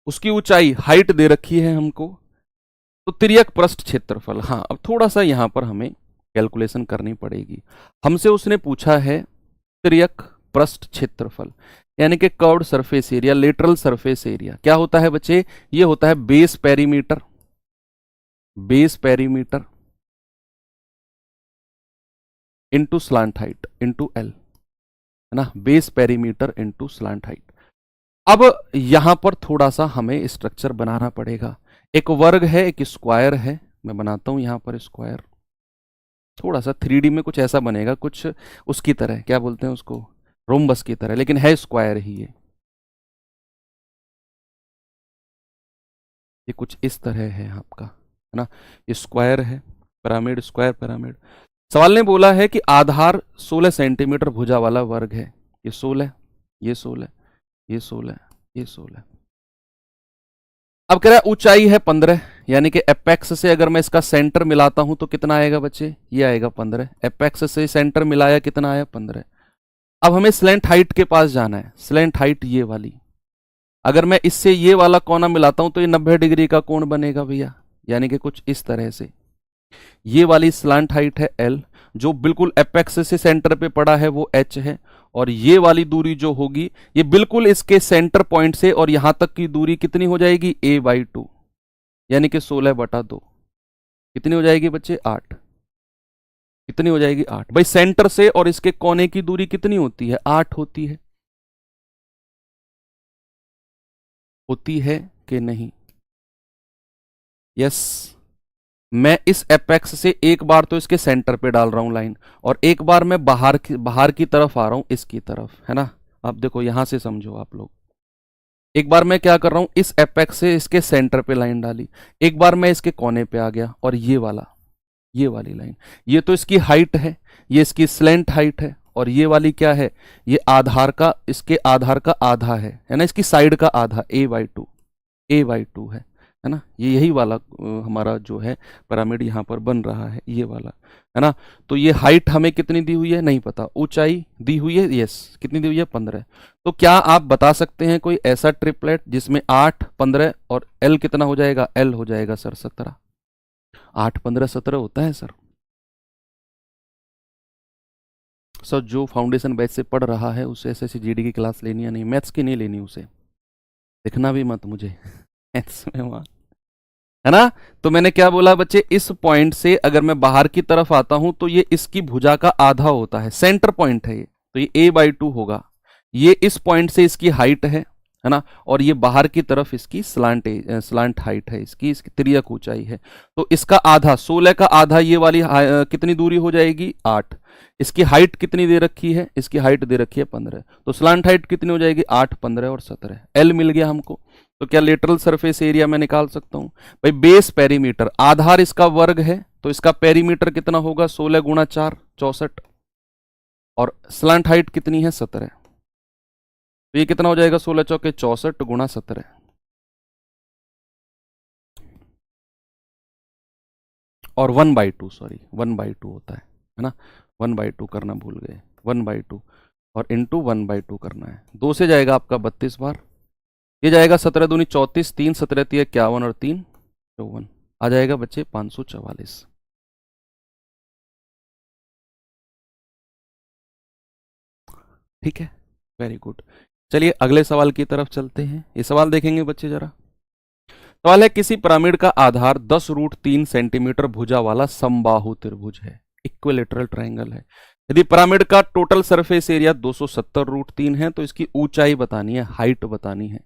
उसकी ऊंचाई, हाइट दे रखी है हमको, तो तिर्यक पृष्ठ क्षेत्रफल। हाँ, अब थोड़ा सा यहां पर हमें कैलकुलेशन करनी पड़ेगी। हमसे उसने पूछा है तिर्यक पृष्ठ क्षेत्रफल यानी कि curved surface area, lateral surface area. क्या होता है बच्चे? ये होता है base perimeter, base perimeter into slant height into L, है ना। Base perimeter into slant height. अब यहां पर थोड़ा सा हमें स्ट्रक्चर बनाना पड़ेगा। एक वर्ग है, एक स्क्वायर है, मैं बनाता हूं यहां पर स्क्वायर। थोड़ा सा 3D में कुछ ऐसा बनेगा, कुछ उसकी तरह, क्या बोलते हैं उसको, रोम्बस की तरह, लेकिन है स्क्वायर ही ये कुछ इस तरह है आपका, है ना। ये स्क्वायर है, पिरामिड, स्क्वायर पिरामिड। सवाल ने बोला है कि आधार 16 सेंटीमीटर भुजा वाला वर्ग है। ये 16, ये 16, ये 16, ये 16। अब कह रहा है ऊंचाई है 15, यानी कि एपेक्स से अगर मैं इसका सेंटर मिलाता हूं तो कितना आएगा बच्चे? ये आएगा 15। एपेक्स से सेंटर मिलाया, कितना आया? 15। अब हमें स्लैंट हाइट के पास जाना है। स्लैंट हाइट ये वाली, अगर मैं इससे ये वाला कोना मिलाता हूं तो ये 90 डिग्री का कोण बनेगा भैया, यानी कि कुछ इस तरह से। ये वाली स्लांट हाइट है एल, जो बिल्कुल एपेक्स से सेंटर पे पड़ा है वो एच है। और ये वाली दूरी जो होगी ये बिल्कुल इसके सेंटर पॉइंट से और यहां तक की दूरी कितनी हो जाएगी? a/2, यानी कि 16/2। कितनी हो जाएगी बच्चे? 8। कितनी हो जाएगी? 8। भाई सेंटर से और इसके कोने की दूरी कितनी होती है? 8 होती है। होती है कि नहीं? यस। मैं इस एपेक्स से एक बार तो इसके सेंटर पे डाल रहा हूं लाइन, और एक बार मैं बाहर की तरफ आ रहा हूं, इसकी तरफ, है ना। अब देखो यहां से समझो आप लोग। एक बार मैं क्या कर रहा हूं, इस एपेक्स से इसके सेंटर पे लाइन डाली, एक बार मैं इसके कोने पे आ गया, और ये वाली लाइन, ये तो इसकी हाइट है, ये इसकी स्लेंट हाइट है, और ये वाली क्या है? ये आधार का, इसके आधार का आधा है ना, इसकी साइड का आधा, a/2 है ना। ये यही वाला हमारा जो है पिरामिड यहाँ पर बन रहा है, ये वाला, है ना। तो ये हाइट हमें कितनी दी हुई है? नहीं पता। ऊंचाई दी हुई है, यस, कितनी दी हुई है? 15। तो क्या आप बता सकते हैं कोई ऐसा ट्रिपलेट जिसमें 8, 15 और एल कितना हो जाएगा? एल हो जाएगा सर 17। 8, 15, 17 होता है सर। सर जो फाउंडेशन बैच से पढ़ रहा है उसे एसएससी जीडी की क्लास लेनी है नहीं, मैथ्स की नहीं लेनी, उसे दिखना भी मत मुझे मैथ्स में वहां, है ना। तो मैंने क्या बोला बच्चे, इस पॉइंट से अगर मैं बाहर की तरफ आता हूं तो ये इसकी भुजा का आधा होता है, सेंटर पॉइंट है ये, तो ये a/2 होगा। ये इस पॉइंट से इसकी हाइट है है ना, और ये बाहर की तरफ इसकी स्लांट हाइट है, इसकी तिर्यक ऊंचाई है। तो इसका आधा, 16 का आधा ये वाली कितनी दूरी हो जाएगी, 8। इसकी हाइट कितनी दे रखी है, इसकी हाइट दे रखी है 15। तो स्लांट हाइट कितनी हो जाएगी, 8, 15 और 17। एल मिल गया हमको। तो क्या लेटरल सरफेस एरिया मैं निकाल सकता हूं भाई। बेस पेरीमीटर, आधार इसका वर्ग है, तो इसका पेरीमीटर कितना होगा, 16 गुणा 4, 64। और स्लांट हाइट कितनी है, 17। तो ये कितना हो जाएगा, 16 चौके 64 गुणा 17। और 1/2, सॉरी 1/2 होता है ना, 1/2 करना भूल गए, 1/2 और इंटू 1/2 करना है। 2 से जाएगा आपका 32 बार, ये जाएगा 17 दूनी 34, 3 17 51 और 3 54, आ जाएगा बच्चे 544। ठीक है, वेरी गुड। चलिए अगले सवाल की तरफ चलते हैं। ये सवाल देखेंगे बच्चे जरा। सवाल है, किसी पिरामिड का आधार 10√3 सेंटीमीटर भुजा वाला समबाहु त्रिभुज है, इक्विलेटरल ट्रायंगल है। यदि पिरामिड का टोटल सरफेस एरिया 270√3 है, तो इसकी ऊंचाई बतानी है, हाइट बतानी है।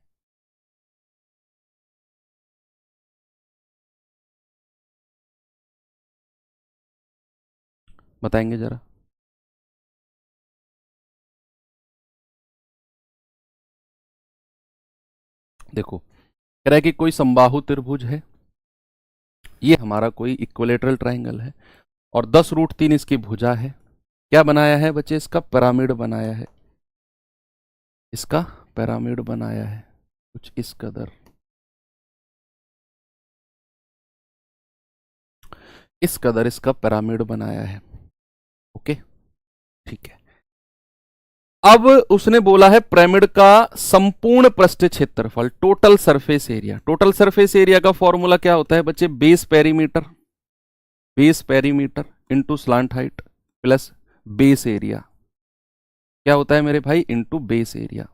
बताएंगे जरा। देखो, कह रहा है कि कोई समबाहु त्रिभुज है, ये हमारा कोई इक्विलेटरल ट्रायंगल है, और 10√3 इसकी भुजा है। क्या बनाया है बच्चे, इसका पिरामिड बनाया है, इसका पिरामिड बनाया है कुछ इस कदर, इस कदर इसका पिरामिड बनाया है। ओके, ठीक है। अब उसने बोला है पिरामिड का संपूर्ण पृष्ठ क्षेत्रफल, total surface area. Total surface area का फॉर्मूला क्या होता है बच्चे, base perimeter, base perimeter into slant height plus base area. क्या होता है मेरे भाई, इंटू बेस एरिया।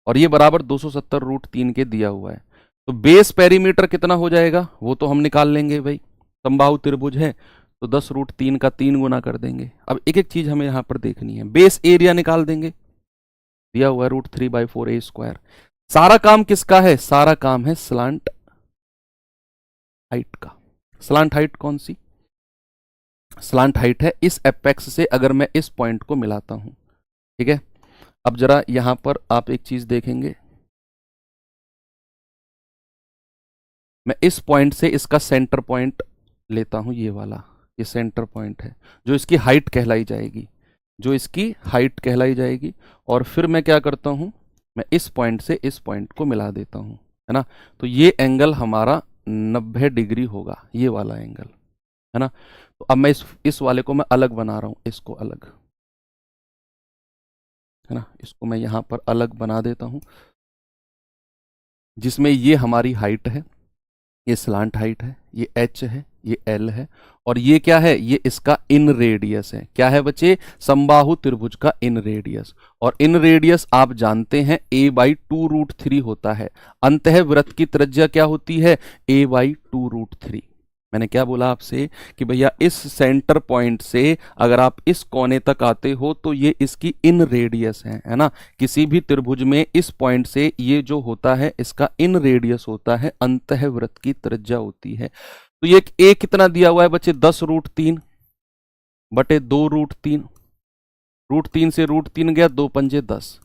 और ये बराबर 270√3 के दिया हुआ है। तो बेस पेरीमीटर कितना हो जाएगा, वो तो हम निकाल लेंगे भाई, समबाहु त्रिभुज है तो 10√3 का 3 गुना कर देंगे। अब एक एक चीज हमें यहां पर देखनी है। बेस एरिया निकाल देंगे, दिया हुआ है √3/4a²। सारा काम किसका है, सारा काम है स्लांट हाइट का। स्लांट हाइट कौन सी, स्लांट हाइट है इस एपेक्स से अगर मैं इस पॉइंट को मिलाता हूं। ठीक है, अब जरा यहां पर आप एक चीज देखेंगे, मैं इस पॉइंट से इसका सेंटर पॉइंट लेता हूं, ये वाला, ये सेंटर पॉइंट है जो इसकी हाइट कहलाई जाएगी, जो इसकी हाइट कहलाई जाएगी। और फिर मैं क्या करता हूं, मैं इस पॉइंट से इस पॉइंट को मिला देता हूं, है ना। तो ये एंगल हमारा 90 डिग्री होगा, ये वाला एंगल, है ना। तो अब मैं इस वाले को मैं अलग बना रहा हूं, इसको अलग, है ना, इसको मैं यहां पर अलग बना देता हूं, जिसमें ये हमारी हाइट है, ये स्लांट हाइट है, ये एच है, ये एल है, और ये क्या है, ये इसका इन रेडियस है। क्या है बच्चे, समबाहु त्रिभुज का इन रेडियस। और इन रेडियस आप जानते हैं a/2√3 होता है। अंतः वृत्त की त्रिज्या क्या होती है, a/2√3। मैंने क्या बोला आपसे कि भैया इस सेंटर पॉइंट से अगर आप इस कोने तक आते हो तो ये इसकी इन रेडियस है ना। किसी भी त्रिभुज में इस पॉइंट से ये जो होता है इसका इन रेडियस होता है, अंतः वृत्त की त्रिज्या होती है। तो ये ए कितना दिया हुआ है बच्चे, 10√3 बटे 2√3, √3 से √3 गया, 2 पंजे 10।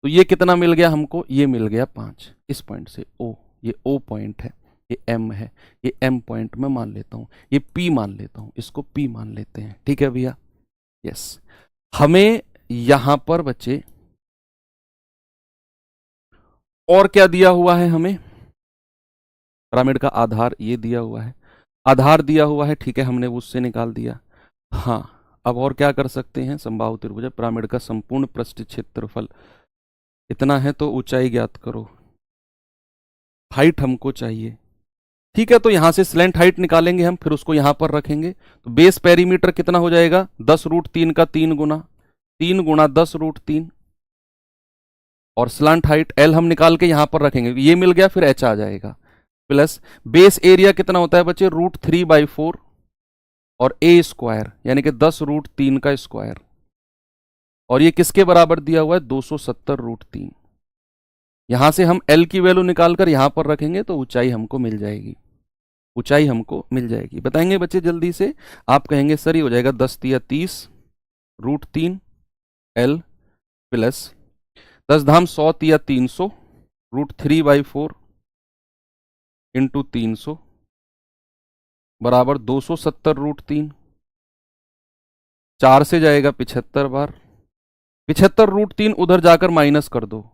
तो ये कितना मिल गया हमको, ये मिल गया 5। इस पॉइंट से ओ, ये ओ पॉइंट है, ये एम है, ये एम पॉइंट में मान लेता हूं, ये पी मान लेता हूं, इसको पी मान लेते हैं। ठीक है भैया, यस। हमें यहां पर बच्चे और क्या दिया हुआ है, हमें पिरामिड का आधार ये दिया हुआ है, आधार दिया हुआ है, ठीक है, हमने उससे निकाल दिया। हाँ, अब और क्या कर सकते हैं, समबाहु त्रिभुज पिरामिड का संपूर्ण पृष्ठ क्षेत्रफल इतना है, तो ऊंचाई ज्ञात करो, हाइट हमको चाहिए। ठीक है, तो यहां से स्लैंट हाइट निकालेंगे हम, फिर उसको यहां पर रखेंगे। तो बेस पेरीमीटर कितना हो जाएगा, 10√3 का 3 गुना, 3 गुणा 10√3, और स्लांट हाइट एल हम निकाल के यहां पर रखेंगे, ये मिल गया, फिर एच आ जाएगा, प्लस बेस एरिया कितना होता है बच्चे, √3/4 और a², यानी कि 10√3 का स्क्वायर, और ये किसके बराबर दिया हुआ है, 270√3। यहां से हम एल की वैल्यू निकाल कर यहां पर रखेंगे तो ऊंचाई हमको मिल जाएगी, ऊंचाई हमको मिल जाएगी। बताएंगे बच्चे जल्दी से। आप कहेंगे सर ये हो जाएगा 10 तिया 30 √3 एल प्लस 10 धाम 100 तिया 300 √3/4 इंटू 300 बराबर 270 √3। 4 से जाएगा 75 बार, 75 √3 उधर जाकर माइनस कर दो।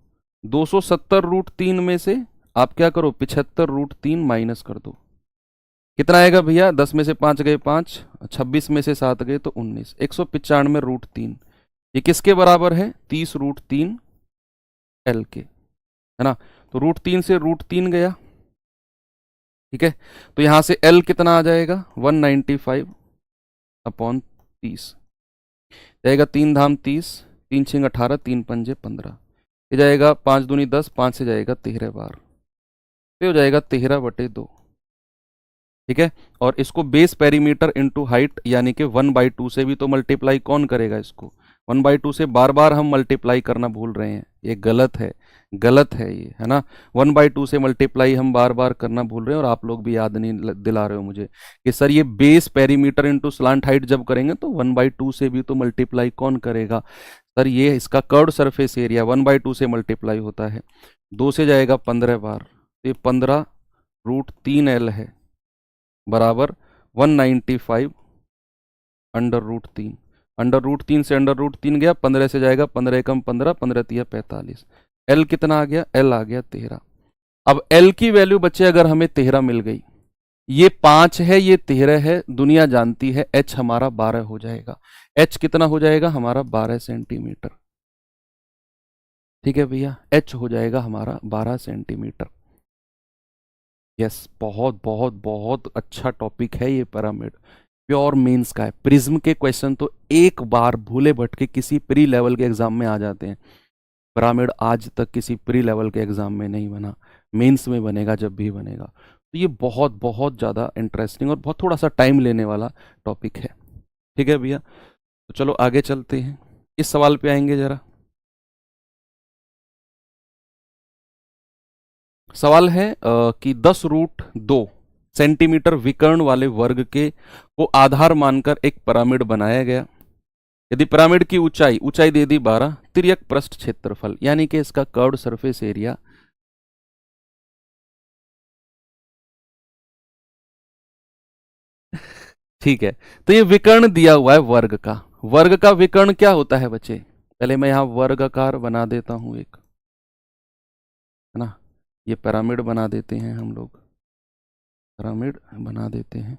270 √3 में से आप क्या करो 75 √3 माइनस कर दो। कितना आएगा भैया? 10 में से 5 गए 5, 26 में से 7 गए तो 19, 195 √3। ये किसके बराबर है? 30 √3 एल के, है ना। तो √3 से √3 गया, ठीक है। तो यहां से एल कितना आ जाएगा? 195/30 जाएगा। 3 धाम 30, 3 छिंग 18, 3 पंजे 15, ये जाएगा 5 दूनी 10, 5 से जाएगा 13 बार, तो हो जाएगा 13/2, ठीक है। और इसको बेस पेरीमीटर इंटू हाइट यानी कि 1/2 से भी तो मल्टीप्लाई कौन करेगा? इसको 1/2 से बार बार हम मल्टीप्लाई करना भूल रहे हैं, ये गलत है, गलत है ये, है ना। 1/2 से मल्टीप्लाई हम बार बार करना भूल रहे हैं और आप लोग भी याद नहीं दिला रहे हो मुझे कि सर ये base perimeter into slant height जब करेंगे तो 1/2 से भी तो मल्टीप्लाई कौन करेगा? सर ये इसका कर्व सरफेस एरिया 1/2 से मल्टीप्लाई होता है, 2 से जाएगा 15 बार, तो ये 15 √3 एल है बराबर 195 √3। √3 से √3 गया, 15 से जाएगा 15 एकम 15, 15 तिया 45। एल कितना आ गया? एल आ गया 13। अब एल की वैल्यू बच्चे अगर हमें 13 मिल गई, ये 5 है ये 13 है, दुनिया जानती है, एच हमारा 12 हो जाएगा। एच कितना हो जाएगा हमारा? 12 सेंटीमीटर, ठीक है भैया। एच हो जाएगा हमारा 12 सेंटीमीटर। यस, बहुत बहुत बहुत अच्छा टॉपिक है ये पिरामिड, प्योर मेंस का है। प्रिज्म के क्वेश्चन तो एक बार भूले भटके किसी प्री लेवल के एग्जाम में आ जाते हैं, पिरामिड आज तक किसी प्री लेवल के एग्जाम में नहीं बना, मेंस में बनेगा जब भी बनेगा। तो ये बहुत बहुत ज़्यादा इंटरेस्टिंग और बहुत थोड़ा सा टाइम लेने वाला टॉपिक है, ठीक है भैया। तो चलो आगे चलते हैं, इस सवाल पे आएंगे जरा। सवाल है कि 10√2 सेंटीमीटर विकर्ण वाले वर्ग के को आधार मानकर एक पिरामिड बनाया गया। यदि पिरामिड की ऊंचाई ऊंचाई दे दी 12, तिर्यक पृष्ठ क्षेत्रफल यानी कि इसका कर्व्ड सरफेस एरिया ठीक है। तो ये विकर्ण दिया हुआ है वर्ग का, वर्ग का विकर्ण क्या होता है बच्चे? पहले मैं यहां वर्गाकार बना देता हूं एक, है ना। ये पिरामिड बना देते हैं हम लोग, पिरामिड बना देते हैं।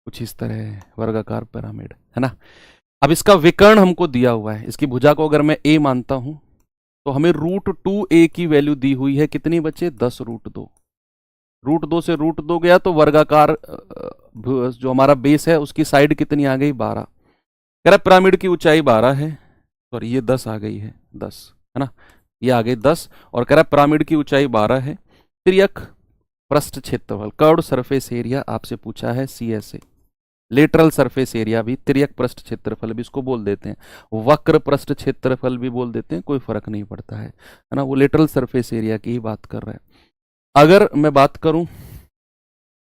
कुछ इस तरह वर्गाकार पिरामिड, है ना। अब इसका विकर्ण हमको दिया हुआ है, इसकी भुजा को अगर मैं ए मानता हूं तो हमें √2a की वैल्यू दी हुई है, कितनी बच्चे? 10√2। √2 से √2 गया तो वर्गाकार जो हमारा बेस है उसकी साइड कितनी आ गई? 12। कह रहा पिरामिड की ऊंचाई 12 है, सॉरी ये 10 आ गई है, 10, है ना, ये आ गई 10। और कह रहा पिरामिड की ऊंचाई 12 है। तिर्यक पृष्ठ क्षेत्रफल कर्व्ड सरफेस एरिया आपसे पूछा है CSA। लेटरल सरफेस एरिया भी, तिर्यक पृष्ठ क्षेत्रफल भी इसको बोल देते हैं, वक्र पृष्ठ क्षेत्रफल भी बोल देते हैं, कोई फर्क नहीं पड़ता है ना। वो लेटरल सरफेस एरिया की ही बात कर रहा है। अगर मैं बात करूं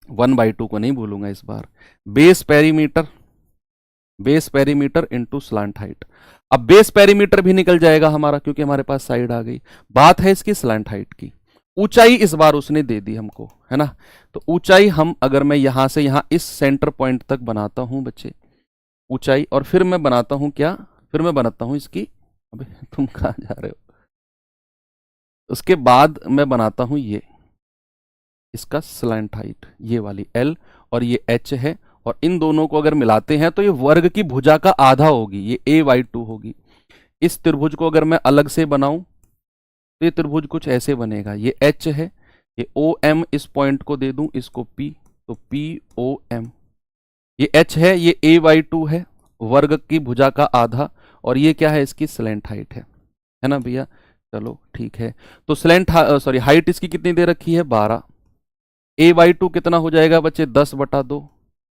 1/2 को नहीं भूलूंगा इस बार, base perimeter, base perimeter into slant height. अब बेस पेरीमीटर भी निकल जाएगा हमारा क्योंकि हमारे पास साइड आ गई। बात है इसकी स्लांट हाइट की। ऊंचाई इस बार उसने दे दी हमको, है ना। तो ऊंचाई हम अगर मैं यहां से यहां इस सेंटर पॉइंट तक बनाता हूं बच्चे ऊंचाई, और फिर मैं बनाता हूं क्या? फिर मैं बनाता हूं इसकी, अबे तुम कहां जा रहे हो? उसके बाद मैं बनाता हूं ये इसका स्लैंट हाइट, ये वाली L और ये H है, और इन दोनों को अगर मिलाते हैं तो ये वर्ग की भुजा का आधा होगी, ये a/2 होगी। इस त्रिभुज को अगर मैं अलग से बनाऊं तो ये त्रिभुज कुछ ऐसे बनेगा, ये H है, ये OM इस पॉइंट को दे दूं इसको P, तो POM। ये H है, ये a/2 है, वर्ग की भुजा का आधा, और ये क्या है? इसकी स्लैंट हाइट है ना भैया। चलो ठीक है, तो स्लैंट सॉरी हाइट इसकी कितनी दे रखी है? 12। a/2 कितना हो जाएगा बच्चे, 10/2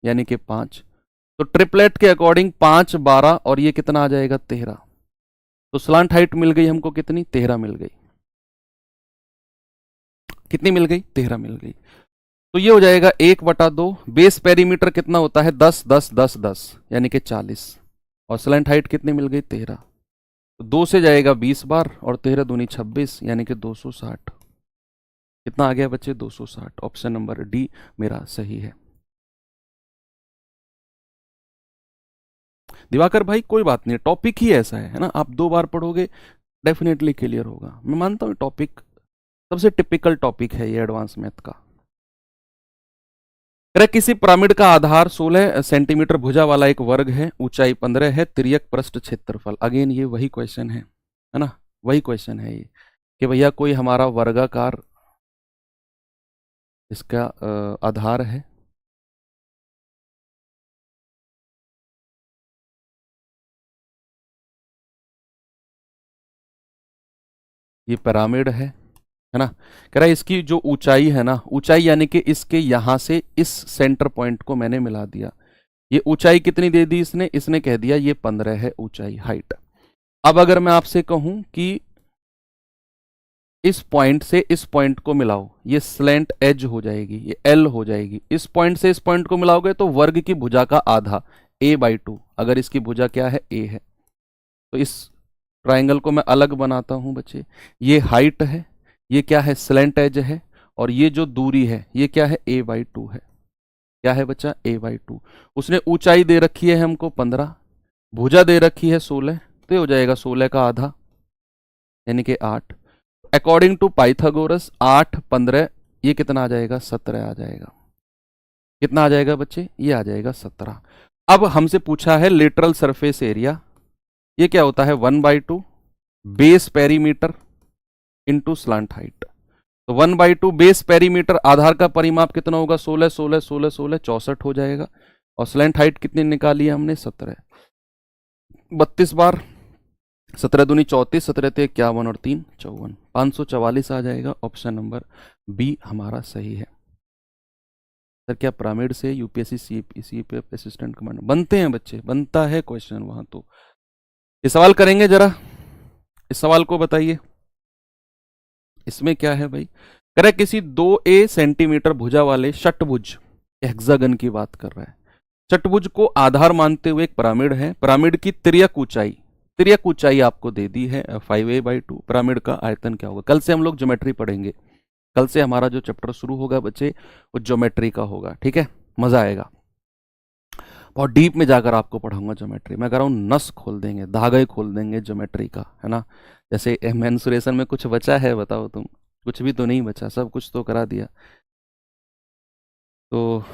यानी कि 5। तो ट्रिपलेट के अकॉर्डिंग 5, 12 और ये कितना आ जाएगा, 13। तो स्लांट हाइट मिल गई हमको कितनी, 13 मिल गई। कितनी मिल गई, 13 मिल गई। तो ये हो जाएगा 1/2। बेस पेरीमीटर कितना होता है, 10, 10, 10, 10 यानी कि 40। और स्लैंट हाइट कितनी मिल गई, 13। तो 2 से जाएगा 20 बार और 13 दूनी 26 यानी कि 260। कितना आ गया बच्चे, 260। ऑप्शन नंबर डी मेरा सही है। दिवाकर भाई कोई बात नहीं, टॉपिक ही ऐसा है ना, आप 2 बार पढ़ोगे डेफिनेटली क्लियर होगा। मैं मानता हूँ टॉपिक सबसे टिपिकल टॉपिक है ये एडवांस मैथ का। किसी पिरामिड का आधार 16 सेंटीमीटर भुजा वाला एक वर्ग है, ऊंचाई 15 है, तिर्यक पृष्ठ क्षेत्रफल। अगेन ये वही क्वेश्चन है ना, वही क्वेश्चन है ये कि भैया कोई हमारा वर्गाकार इसका आधार है, ये पिरामिड है ना। कह रहा है इसकी जो ऊंचाई है ना, ऊंचाई यानी कि इसके यहां से इस सेंटर पॉइंट को मैंने मिला दिया। ये ऊंचाई कितनी दे दी इसने, इसने कह दिया ये 15 है ऊंचाई, हाइट। अब अगर मैं आपसे कहूं कि इस पॉइंट से इस पॉइंट को मिलाओ, ये स्लैंट एज हो जाएगी, ये एल हो जाएगी। इस पॉइंट से इस पॉइंट को मिलाओगे तो वर्ग की भुजा का आधा a/2, अगर इसकी भुजा क्या है, a है। तो इस ट्राइंगल को मैं अलग बनाता हूं बच्चे। ये हाइट है, ये क्या है, स्लैंट एज है, और ये जो दूरी है ये क्या है, a/2 है। क्या है बच्चा, a/2। उसने ऊंचाई दे रखी है हमको 15, भुजा दे रखी है 16, तो ये हो जाएगा 16 का आधा यानी कि 8। अकॉर्डिंग टू पाइथागोरस 8, 15 ये कितना आ जाएगा, 17 आ जाएगा। कितना आ जाएगा बच्चे, ये आ जाएगा 17। अब हमसे पूछा है लेटरल सरफेस एरिया, ये क्या होता है, 1/2 base perimeter into slant height. तो 1/2 बेस पेरीमीटर, आधार का परिमाप कितना होगा, 16, 16, 16, 16, 64 हो जाएगा। और स्लैंट हाइट कितनी निकाली है हमने, 17। 32 बार, 17 दूनी 34, 17 ते 51 और 3 54, 544 आ जाएगा। ऑप्शन नंबर बी हमारा सही है। सर क्या पिरामिड से यूपीएससी सीपीएफ असिस्टेंट कमांडर बनते हैं बच्चे, बनता है क्वेश्चन वहां। तो ये सवाल करेंगे जरा, इस सवाल को बताइए, इसमें क्या है भाई। कह रहा है किसी 2a सेंटीमीटर भुजा वाले षटभुज, हेक्सागन की बात कर रहा है, षटभुज को आधार मानते हुए एक पिरामिड है। पिरामिड की तिर्यक ऊंचाई आपको दे दी है 5a/2। पिरामिड का आयतन क्या होगा, कल से हम लोग ज्योमेट्री पढ़ेंगे। कल से हमारा जो चैप्टर शुरू होगा बच्चे वो ज्योमेट्री का होगा, ठीक है, मजा आएगा। बहुत डीप में जाकर आपको पढ़ाऊंगा ज्योमेट्री। मैं कह रहा हूँ नस खोल देंगे, धागा ही खोल देंगे ज्योमेट्री का, है ना। जैसे मेंसुरेशन में कुछ बचा है, बताओ तुम, कुछ भी तो नहीं बचा, सब कुछ तो करा दिया। तो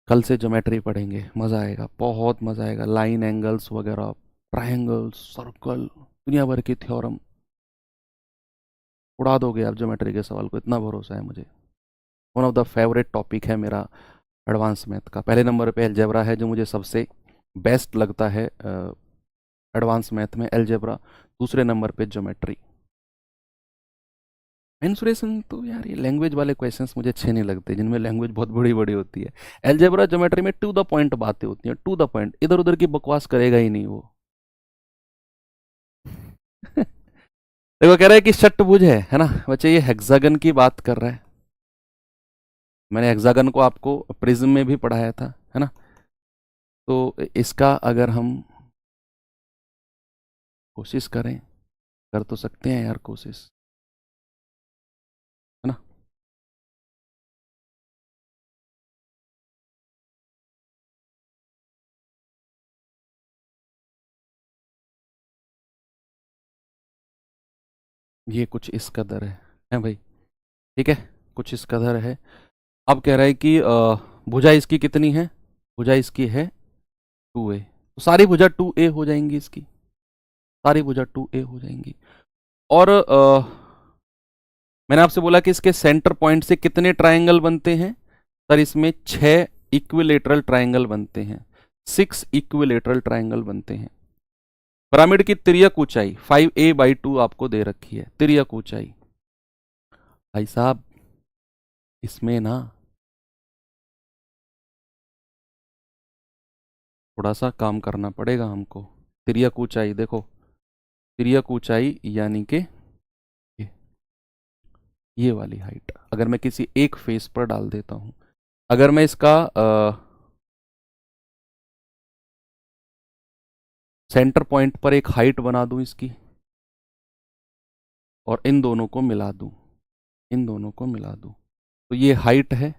कल से ज्योमेट्री पढ़ेंगे, मज़ा आएगा, बहुत मज़ा आएगा। लाइन एंगल्स वगैरह, ट्रायंगल्स, सर्कल, दुनिया भर की थ्योरम उड़ा दोगे आप ज्योमेट्री के सवाल को, इतना भरोसा है मुझे। One of the favourite topic है मेरा एडवांस मैथ का। पहले नंबर पे अलजेब्रा है जो मुझे सबसे बेस्ट लगता है एडवांस मैथ में, अलजेब्रा। दूसरे नंबर पे ज्योमेट्री। मेंसुरेशन तो यार ये लैंग्वेज वाले क्वेश्चंस मुझे अच्छे नहीं लगते, जिनमें लैंग्वेज बहुत बड़ी बड़ी होती है। अलजेब्रा ज्योमेट्री में टू द पॉइंट बातें होती हैं, टू द पॉइंट, इधर उधर की बकवास करेगा ही नहीं वो। देखो कह रहा है कि षटभुज है ना बच्चे, ये हेक्सागन की बात कर रहा है। मैंने हेक्सागन को आपको प्रिज्म में भी पढ़ाया था, है ना। तो इसका अगर हम कोशिश करें, कर तो सकते हैं यार कोशिश, है ना। ये कुछ इस कदर है भाई, ठीक है, कुछ इस कदर है। अब कह रहा है कि भुजा इसकी कितनी है, भुजा इसकी है 2a, तो सारी भुजा 2a हो जाएंगी, इसकी सारी भुजा 2a हो जाएंगी। और मैंने आपसे बोला कि इसके सेंटर पॉइंट से कितने ट्रायंगल बनते हैं, सर इसमें 6 इक्विलेटरल ट्रायंगल बनते हैं, 6 इक्विलेटरल ट्रायंगल बनते हैं। पिरामिड की तिर्यक ऊंचाई 5a/2 आपको दे रखी है, तिर्यक ऊंचाई। भाई साहब इसमें ना थोड़ा सा काम करना पड़ेगा हमको। तिर्यक ऊंचाई देखो, तिर्यक ऊंचाई यानी कि ये ये वाली हाइट अगर मैं किसी एक फेस पर डाल देता हूं, अगर मैं इसका सेंटर पॉइंट पर एक हाइट बना दूं इसकी, और इन दोनों को मिला दूं, इन दोनों को मिला दूं, तो ये हाइट है,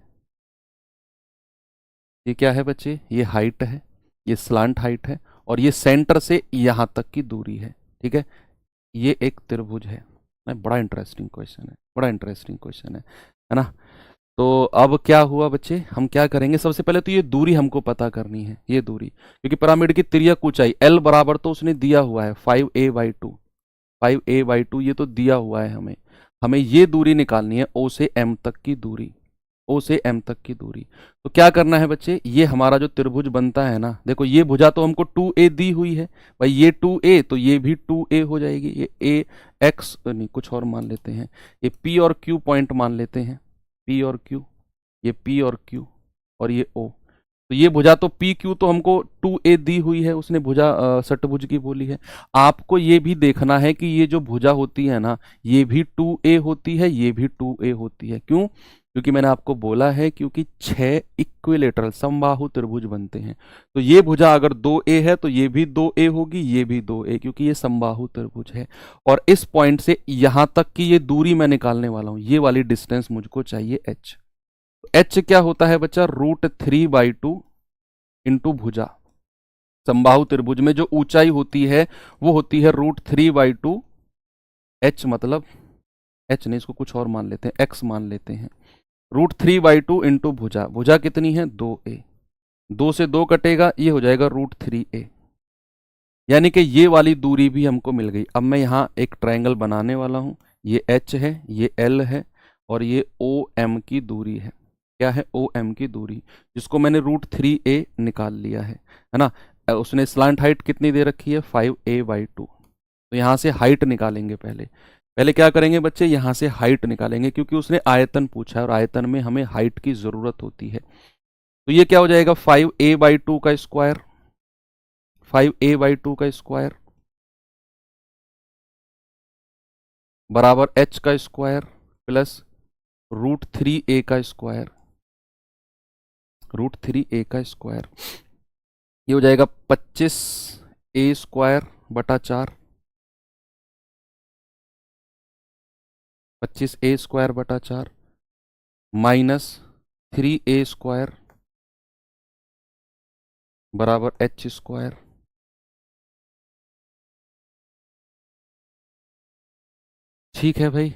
ये क्या है बच्चे, ये हाइट है, ये स्लांट हाइट है, और ये सेंटर से यहां तक की दूरी है। ठीक है, ये एक त्रिभुज है। बड़ा इंटरेस्टिंग क्वेश्चन है, बड़ा इंटरेस्टिंग क्वेश्चन है ना। तो अब क्या हुआ बच्चे, हम क्या करेंगे, सबसे पहले तो ये दूरी हमको पता करनी है, ये दूरी, क्योंकि पिरामिड की तिर्यक ऊंचाई एल बराबर तो उसने दिया हुआ है 5a/2, 5a/2 ये तो दिया हुआ है हमें, हमें ये दूरी निकालनी है, ओ से एम तक की दूरी, ओ से एम तक की दूरी। तो क्या करना है बच्चे, ये हमारा जो त्रिभुज बनता है ना, देखो ये भुजा तो हमको 2a दी हुई है, भाई ये 2a तो ये भी 2a हो जाएगी, ये ए एक्स नहीं कुछ और मान लेते हैं, ये p और q पॉइंट मान लेते हैं, p और q, ये p और q, और ये o, तो ये भुजा तो पी क्यू तो हमको 2a दी हुई है, उसने भुजा षटभुज की बोली है। आपको ये भी देखना है कि ये जो भुजा होती है ना, ये भी 2a होती है, ये भी 2a होती है। क्यों, क्योंकि मैंने आपको बोला है क्योंकि 6 इक्विलेटरल समबाहु त्रिभुज बनते हैं, तो ये भुजा अगर 2a है तो ये भी 2a होगी, ये भी 2a, क्योंकि ये समबाहु त्रिभुज है। और इस पॉइंट से यहां तक की ये दूरी मैं निकालने वाला हूं, ये वाली डिस्टेंस मुझको चाहिए h। एच क्या होता है बच्चा, √3/2 इंटू भुजा। समबाहु त्रिभुज में जो ऊंचाई होती है वो होती है √3/2, एच मतलब एच नहीं, इसको कुछ और मान लेते हैं, एक्स मान लेते हैं, √3/2 इंटू भुजा, भुजा कितनी है 2a, 2 से 2 कटेगा, ये हो जाएगा √3a, यानी कि ये वाली दूरी भी हमको मिल गई। अब मैं यहाँ एक ट्रायंगल बनाने वाला हूँ, ये h है, ये l है, और ये OM की दूरी है, क्या है OM की दूरी, जिसको मैंने √3a निकाल लिया है ना। उसने स्लांट हाइट कितनी दे रखी है 5a/2, तो यहाँ से हाइट निकालेंगे, पहले पहले क्या करेंगे बच्चे, यहाँ से हाइट निकालेंगे, क्योंकि उसने आयतन पूछा है और आयतन में हमें हाइट की जरूरत होती है। तो ये क्या हो जाएगा 5a/2 का स्क्वायर, 5a/2 का स्क्वायर बराबर h का स्क्वायर प्लस √3a का स्क्वायर, √3a का स्क्वायर, ये हो जाएगा 25a² बटा 4, 25a² बटा 4 माइनस 3a² बराबर h²। ठीक है भाई,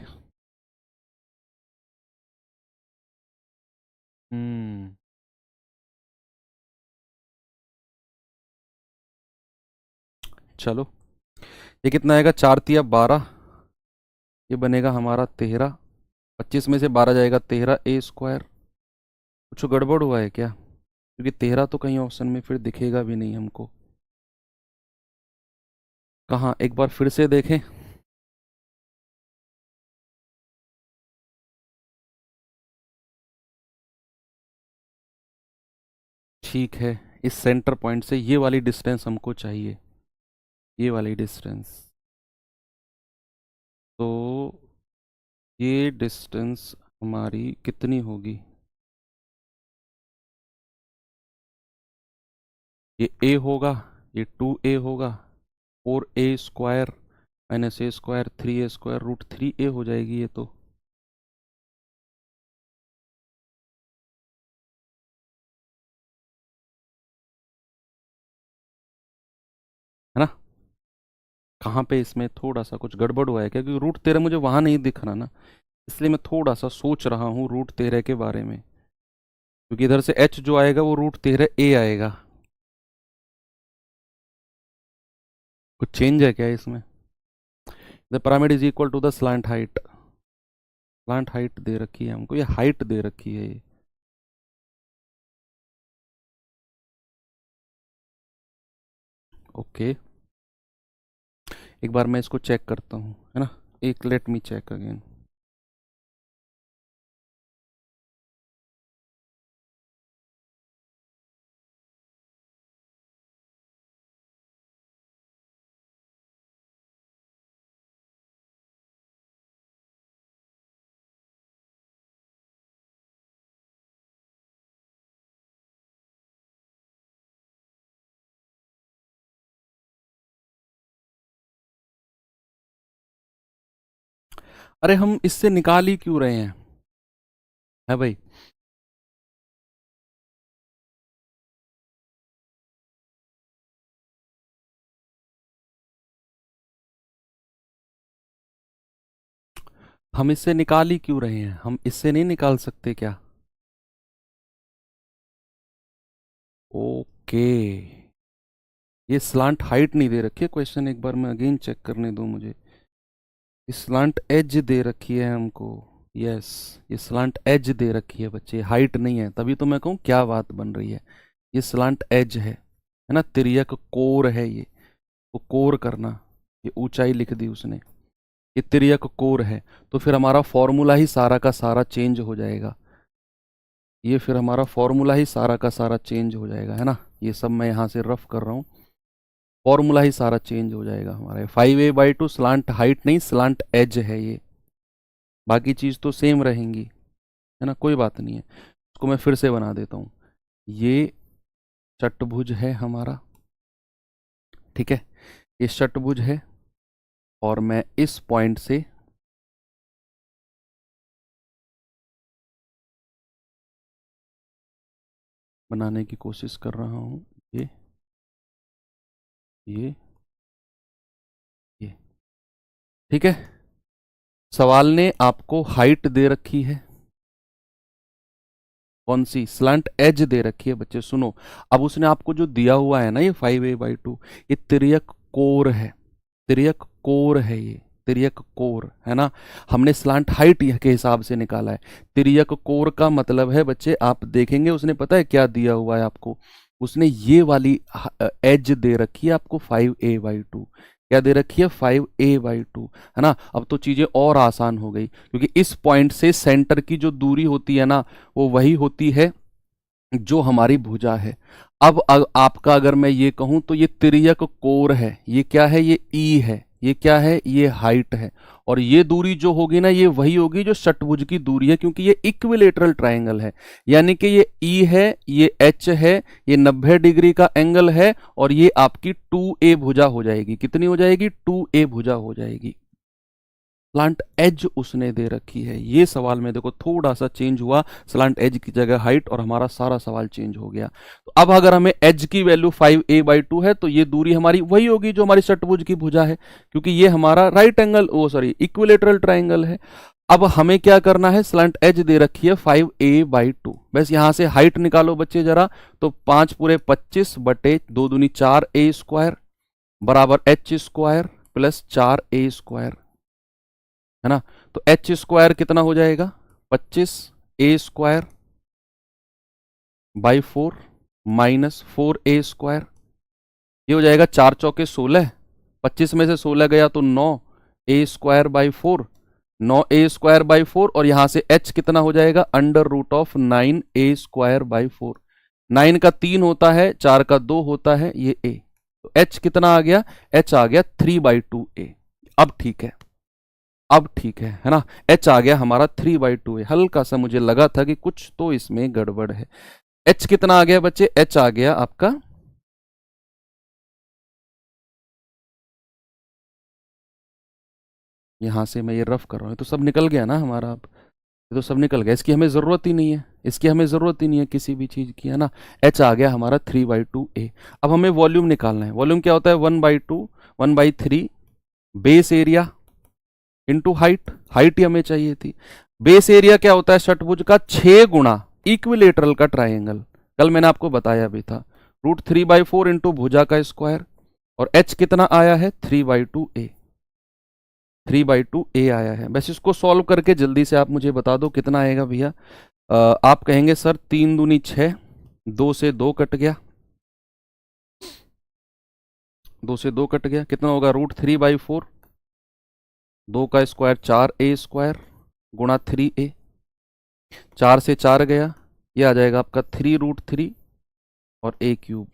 चलो ये कितना आएगा, 4×3 = 12, ये बनेगा हमारा 13, 25 में से 12 जाएगा 13a²। कुछ गड़बड़ हुआ है क्या, क्योंकि 13 तो कहीं ऑप्शन में फिर दिखेगा भी नहीं हमको, कहाँ, एक बार फिर से देखें। ठीक है, इस सेंटर पॉइंट से ये वाली डिस्टेंस हमको चाहिए, ये वाली डिस्टेंस, तो ये डिस्टेंस हमारी कितनी होगी, ये a होगा, ये 2a होगा, 4a² minus a², 3a², √3a हो जाएगी ये तो। है ना, कहाँ पे इसमें थोड़ा सा कुछ गड़बड़ हुआ है क्या, क्योंकि √13 मुझे वहां नहीं दिख रहा ना, इसलिए मैं थोड़ा सा सोच रहा हूँ √13 के बारे में, क्योंकि इधर से h जो आएगा वो √13a आएगा। कुछ चेंज है क्या इसमें, the pyramid is equal to the slant height, slant height दे रखी है हमको, ये हाइट दे रखी है ये, ओके। एक बार मैं इसको चेक करता हूँ, है ना, एक लेट मी चेक अगेन। अरे हम इससे निकाल ही क्यों रहे हैं, है भाई? हम इससे निकाल ही क्यों रहे हैं, हम इससे नहीं निकाल सकते क्या? ओके, ये स्लांट हाइट नहीं दे रखी है क्वेश्चन, एक बार मैं अगेन चेक करने दो मुझे। स्लांट एज दे रखी है हमको, यस, ये स्लांट एज दे रखी है बच्चे, हाइट नहीं है, तभी तो मैं कहूँ क्या बात बन रही है। ये स्लांट एज है ना, तिर्यक कोर है ये, वो कोर करना, ये ऊंचाई लिख दी उसने, ये तिर्यक कोर है। तो फिर हमारा फॉर्मूला ही सारा का सारा चेंज हो जाएगा, ये फिर हमारा फॉर्मूला ही सारा का सारा चेंज हो जाएगा, है ना। ये सब मैं यहाँ से रफ कर रहा हूँ, फॉर्मूला ही सारा चेंज हो जाएगा हमारा। 5a/2 स्लांट हाइट नहीं, स्लांट एज है ये, बाकी चीज़ तो सेम रहेंगी, है ना, कोई बात नहीं है। इसको मैं फिर से बना देता हूँ, ये षटभुज है हमारा, ठीक है, ये षटभुज है, और मैं इस पॉइंट से बनाने की कोशिश कर रहा हूँ, ये ये ये, ठीक है। सवाल ने आपको हाइट दे रखी है, कौन सी, स्लंट एज दे रखी है बच्चे, सुनो। अब उसने आपको जो दिया हुआ है ना ये 5a/2, ये तिर्यक कोर है, तिर्यक कोर है ये, तिर्यक कोर है ना। हमने स्लांट हाइट के हिसाब से निकाला है, तिर्यक कोर का मतलब है बच्चे, आप देखेंगे उसने पता है क्या दिया हुआ है आपको, उसने ये वाली एज दे रखी है आपको 5a/2, क्या दे रखी है, 5a/2, है ना। अब तो चीजें और आसान हो गई, क्योंकि इस पॉइंट से सेंटर की जो दूरी होती है ना, वो वही होती है जो हमारी भुजा है। अब आपका अगर मैं ये कहूं तो ये तिर्यक कोर है, ये क्या है, ये ई है, ये क्या है, ये हाइट है, और ये दूरी जो होगी ना, ये वही होगी जो षटभुज की दूरी है, क्योंकि ये इक्विलेटरल ट्रायंगल है, यानी कि ये ई है, ये एच है, ये 90 डिग्री का एंगल है, और ये आपकी 2a भुजा हो जाएगी, कितनी हो जाएगी, 2a भुजा हो जाएगी। स्लांट एज उसने दे रखी है, ये सवाल में देखो थोड़ा सा चेंज हुआ, स्लांट एज की जगह हाइट, और हमारा सारा सवाल चेंज हो गया। तो अब अगर हमें एज की वैल्यू 5a/2 है, तो ये दूरी हमारी वही होगी जो हमारी षटभुज की भुजा है, क्योंकि ये हमारा राइट एंगल, ओ सॉरी, इक्विलेटरल ट्राइंगल है। अब हमें क्या करना है, स्लांट एज दे रखी है 5a/2, बस यहां से हाइट निकालो बच्चे जरा, तो 5 पूरे 25 बटे 2 दूनी 4a² बराबर h² प्लस 4a², है ना। तो h² कितना हो जाएगा, 25a² बाई 4 माइनस 4a², ये हो जाएगा 4 चौके 16, 25 में से 16 गया तो 9a² बाई 4, 9a² बाई 4, और यहां से h कितना हो जाएगा, √9a² बाई 4, 9 का 3 होता है, 4 का 2 होता है, ये a, तो h कितना आ गया, h आ गया 3/2a। अब ठीक है, अब ठीक है ना, h आ गया हमारा 3/2a। हल्का सा मुझे लगा था कि कुछ तो इसमें गड़बड़ है। h कितना आ गया बच्चे, h आ गया आपका, यहां से मैं ये रफ कर रहा हूं, तो सब निकल गया ना हमारा, अब ये तो सब निकल गया, इसकी हमें जरूरत ही नहीं है, इसकी हमें जरूरत ही नहीं है किसी भी चीज की, है ना। h आ गया हमारा 3/2a। अब हमें वॉल्यूम निकालना है, वॉल्यूम क्या होता है, 1/2, 1/3 base area into height, height ही हमें चाहिए थी। बेस एरिया क्या होता है, षटभुज का 6 गुणा इक्विलेटरल का ट्राइंगल, कल मैंने आपको बताया भी था, √3/4 इंटू भुजा का स्क्वायर, और h कितना आया है, 3/2a, 3/2a आया है। बस इसको सॉल्व करके जल्दी से आप मुझे बता दो कितना आएगा भैया। आप कहेंगे सर 3 दूनी 6, 2 से 2 कट गया, 2 से 2 कट गया, कितना होगा, √3/4, 2 का स्क्वायर 4a² गुणा 3a, 4 से 4 गया, ये आ जाएगा आपका 3√3 और a³,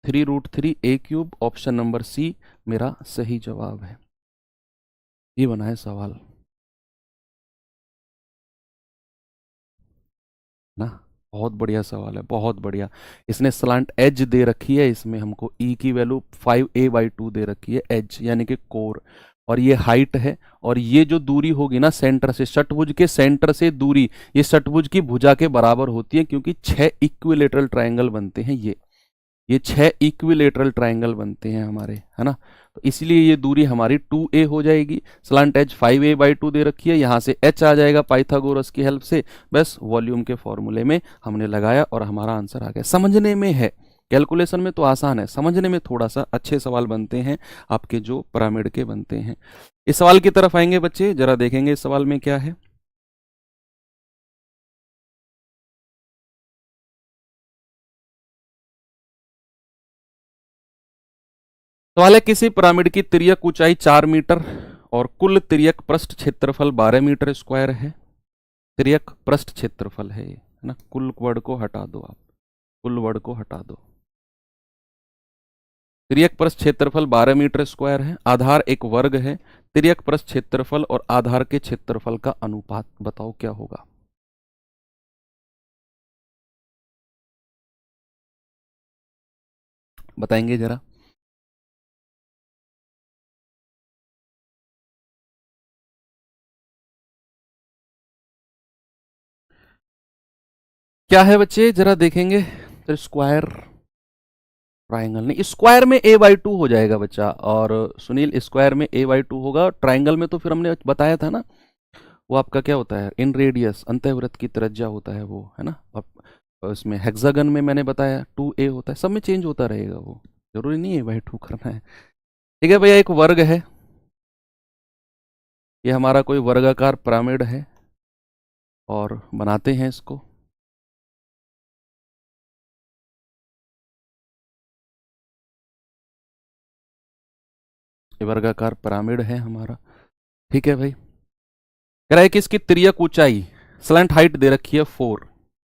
3√3 a³, option number C मेरा सही जवाब है। ये बना है सवाल ना, बहुत बढ़िया सवाल है, बहुत बढ़िया। इसने स्लांट एज दे रखी है, इसमें हमको ई की वैल्यू 5a/2 दे रखी है, एज यानी कि कोर, और ये हाइट है, और ये जो दूरी होगी ना सेंटर से, षटभुज के सेंटर से दूरी ये षटभुज की भुजा के बराबर होती है, क्योंकि 6 इक्विलेटरल ट्रायंगल बनते हैं ये 6 इक्विलेटरल ट्रायंगल बनते हैं हमारे, है ना। तो इसलिए ये दूरी हमारी 2a हो जाएगी। स्लांट एज 5a/2 दे रखी है, यहाँ से h आ जाएगा पाइथागोरस की हेल्प से, बस वॉल्यूम के फॉर्मूले में हमने लगाया और हमारा आंसर आ गया। समझने में है, कैलकुलेशन में तो आसान है, समझने में थोड़ा सा अच्छे सवाल बनते हैं आपके जो पिरामिड के बनते हैं। इस सवाल की तरफ आएंगे बच्चे, जरा देखेंगे इस सवाल में क्या है। सवाल है, किसी पिरामिड की तिर्यक ऊंचाई 4 मीटर और कुल तिर्यक पृष्ठ क्षेत्रफल 12 मीटर स्क्वायर है। तिर्यक पृष्ठ क्षेत्रफल है ये, है ना। कुल वर्ड को हटा दो आप, कुल वर्ड को हटा दो। तिर्यक पृष्ठ क्षेत्रफल 12 मीटर स्क्वायर है, आधार एक वर्ग है। तिर्यक पृष्ठ क्षेत्रफल और आधार के क्षेत्रफल का अनुपात बताओ क्या होगा। बताएंगे जरा। क्या है बच्चे, जरा देखेंगे। तो स्क्वायर ट्राइंगल नहीं, स्क्वायर में a/2 हो जाएगा बच्चा, और सुनील स्क्वायर में a/2 होगा। ट्राइंगल में तो फिर हमने बताया था ना, वो आपका क्या होता है, इन रेडियस, अंतःवृत्त की त्रिज्या होता है वो, है ना। और इसमें हेक्सागन में मैंने बताया 2a होता है, सब में चेंज होता रहेगा वो, जरूरी नहीं है a/2 करना है। ठीक है भैया, एक वर्ग है, ये हमारा कोई वर्गाकार पिरामिड है, और बनाते हैं इसको। ये वर्गाकार पिरामिड है हमारा, ठीक है भाई। कह रहा है कि इसकी तिर्यक ऊंचाई, स्लैंट हाइट दे रखी है 4,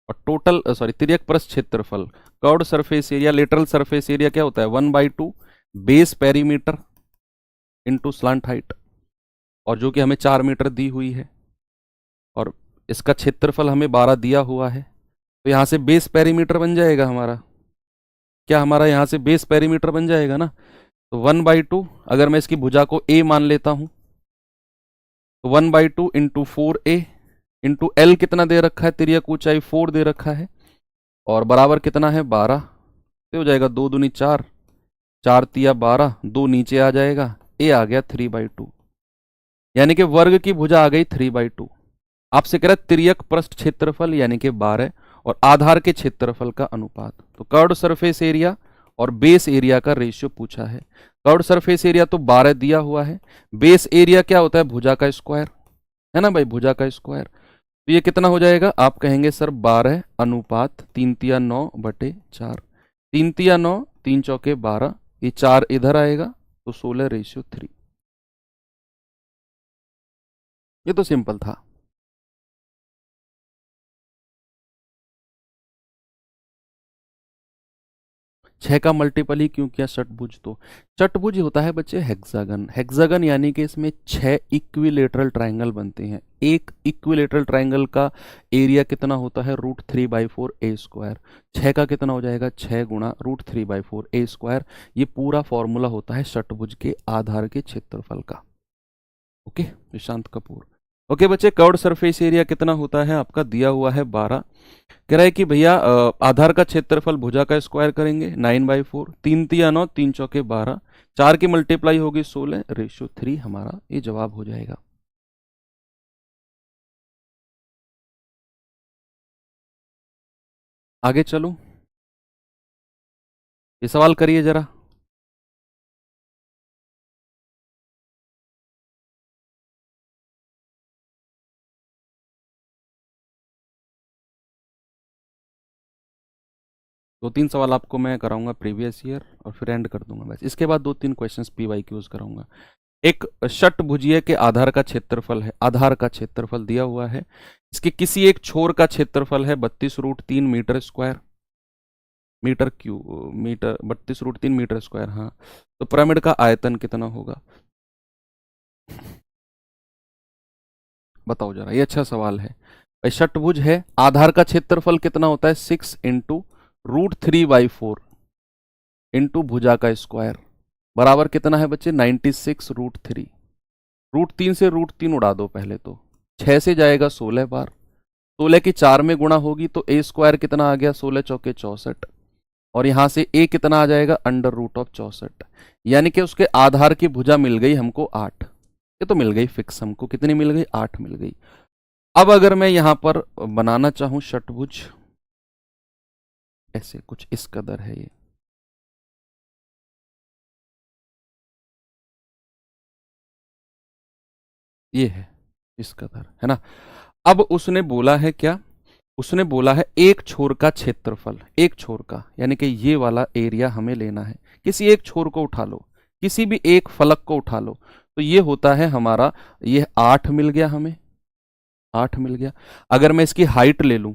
और टोटल सॉरी तिर्यक पृष्ठ क्षेत्रफल, curved surface area, lateral surface area क्या होता है 1/2 base perimeter into slant height, और जो कि हमें 4 मीटर दी हुई है, और इसका क्षेत्रफल हमें 12 दिया हुआ है। तो यहाँ से बेस पेरीमीटर बन जाएगा हमारा, क्या हमारा यहाँ से बेस पेरीमीटर बन जाएगा ना। तो 1/2, अगर मैं इसकी भुजा को a मान लेता हूँ, तो 1/2 इंटू 4a इंटू एल कितना दे रखा है, तिर्यक ऊंचाई 4 दे रखा है, और बराबर कितना है 12, तो हो जाएगा 2 दूनी 4, 4 तिया 12, 2 नीचे आ जाएगा, a आ गया 3/2, यानी कि वर्ग की भुजा आ गई 3/2। आपसे कह रहा है तिर्यक पृष्ठ क्षेत्रफल यानी कि 12 और आधार के क्षेत्रफल का अनुपात। तो कर्व्ड सरफेस एरिया और बेस एरिया का रेशियो पूछा है। कर्व्ड सरफेस एरिया तो 12 दिया हुआ है, बेस एरिया क्या होता है भुजा का स्क्वायर, है ना भाई, भुजा का स्क्वायर। तो ये कितना हो जाएगा, आप कहेंगे सर 12 अनुपात 3 तिया 9/4, 3 तिया 9, 3 चौके 12, ये 4 इधर आएगा, तो 16:3। ये तो सिंपल था। 6 का मल्टीपल ही क्यों किया, षटभुज तो षटभुज होता है बच्चे हेक्सागन। हेक्सागन यानी कि इसमें 6 इक्विलेटरल ट्रायंगल बनते हैं। एक इक्विलेटरल ट्रायंगल का एरिया कितना होता है, √3/4a²। 6 का कितना हो जाएगा, 6 गुणा √3/4a²। ये पूरा फॉर्मूला होता है षटभुज के आधार के क्षेत्रफल का। ओके, निशांत कपूर। ओके बच्चे, कर्व्ड सरफेस एरिया कितना होता है आपका, दिया हुआ है 12। कह रहा है कि भैया आधार का क्षेत्रफल भुजा का स्क्वायर करेंगे 9/4, 3 तिया 9, 3 चौके 12, 4 की मल्टीप्लाई होगी 16:3, हमारा ये जवाब हो जाएगा। आगे चलो, ये सवाल करिए जरा। दो तीन सवाल आपको मैं कराऊंगा प्रीवियस ईयर, और फिर एंड कर दूंगा बस। इसके बाद 2-3 क्वेश्चंस PYQs कराऊंगा। एक षटभुजीय के आधार का क्षेत्रफल है, आधार का क्षेत्रफल दिया हुआ है, इसके किसी एक छोर का क्षेत्रफल है 32√3 मीटर स्क्वायर, मीटर क्यू मीटर 32√3 मीटर स्क्वायर। हाँ, तो पिरामिड का आयतन कितना होगा, बताओ जरा, ये अच्छा सवाल है भाई। षटभुज है, आधार का क्षेत्रफल कितना होता है 6 इंटू √3/4 इंटू भुजा का स्क्वायर, बराबर कितना है बच्चे 96√3। √3 से √3 उड़ा दो पहले तो। 6 से जाएगा 16 बार, 16 की 4 में गुणा होगी तो a स्क्वायर कितना आ गया, 16 चौके 64, और यहां से a कितना आ जाएगा, √64, यानी कि उसके आधार की भुजा मिल गई हमको 8। ये तो मिल गई फिक्स, हमको कितनी मिल गई, 8 मिल गई। अब अगर मैं यहां पर बनाना चाहूं षटभुज, ऐसे कुछ इस कदर है ये है इस कदर, है ना। अब उसने बोला है क्या, उसने बोला है एक छोर का क्षेत्रफल, एक छोर का, यानी कि ये वाला एरिया हमें लेना है। किसी एक छोर को उठा लो, किसी भी एक फलक को उठा लो, तो ये होता है हमारा, ये 8 मिल गया हमें, 8 मिल गया। अगर मैं इसकी हाइट ले लूं,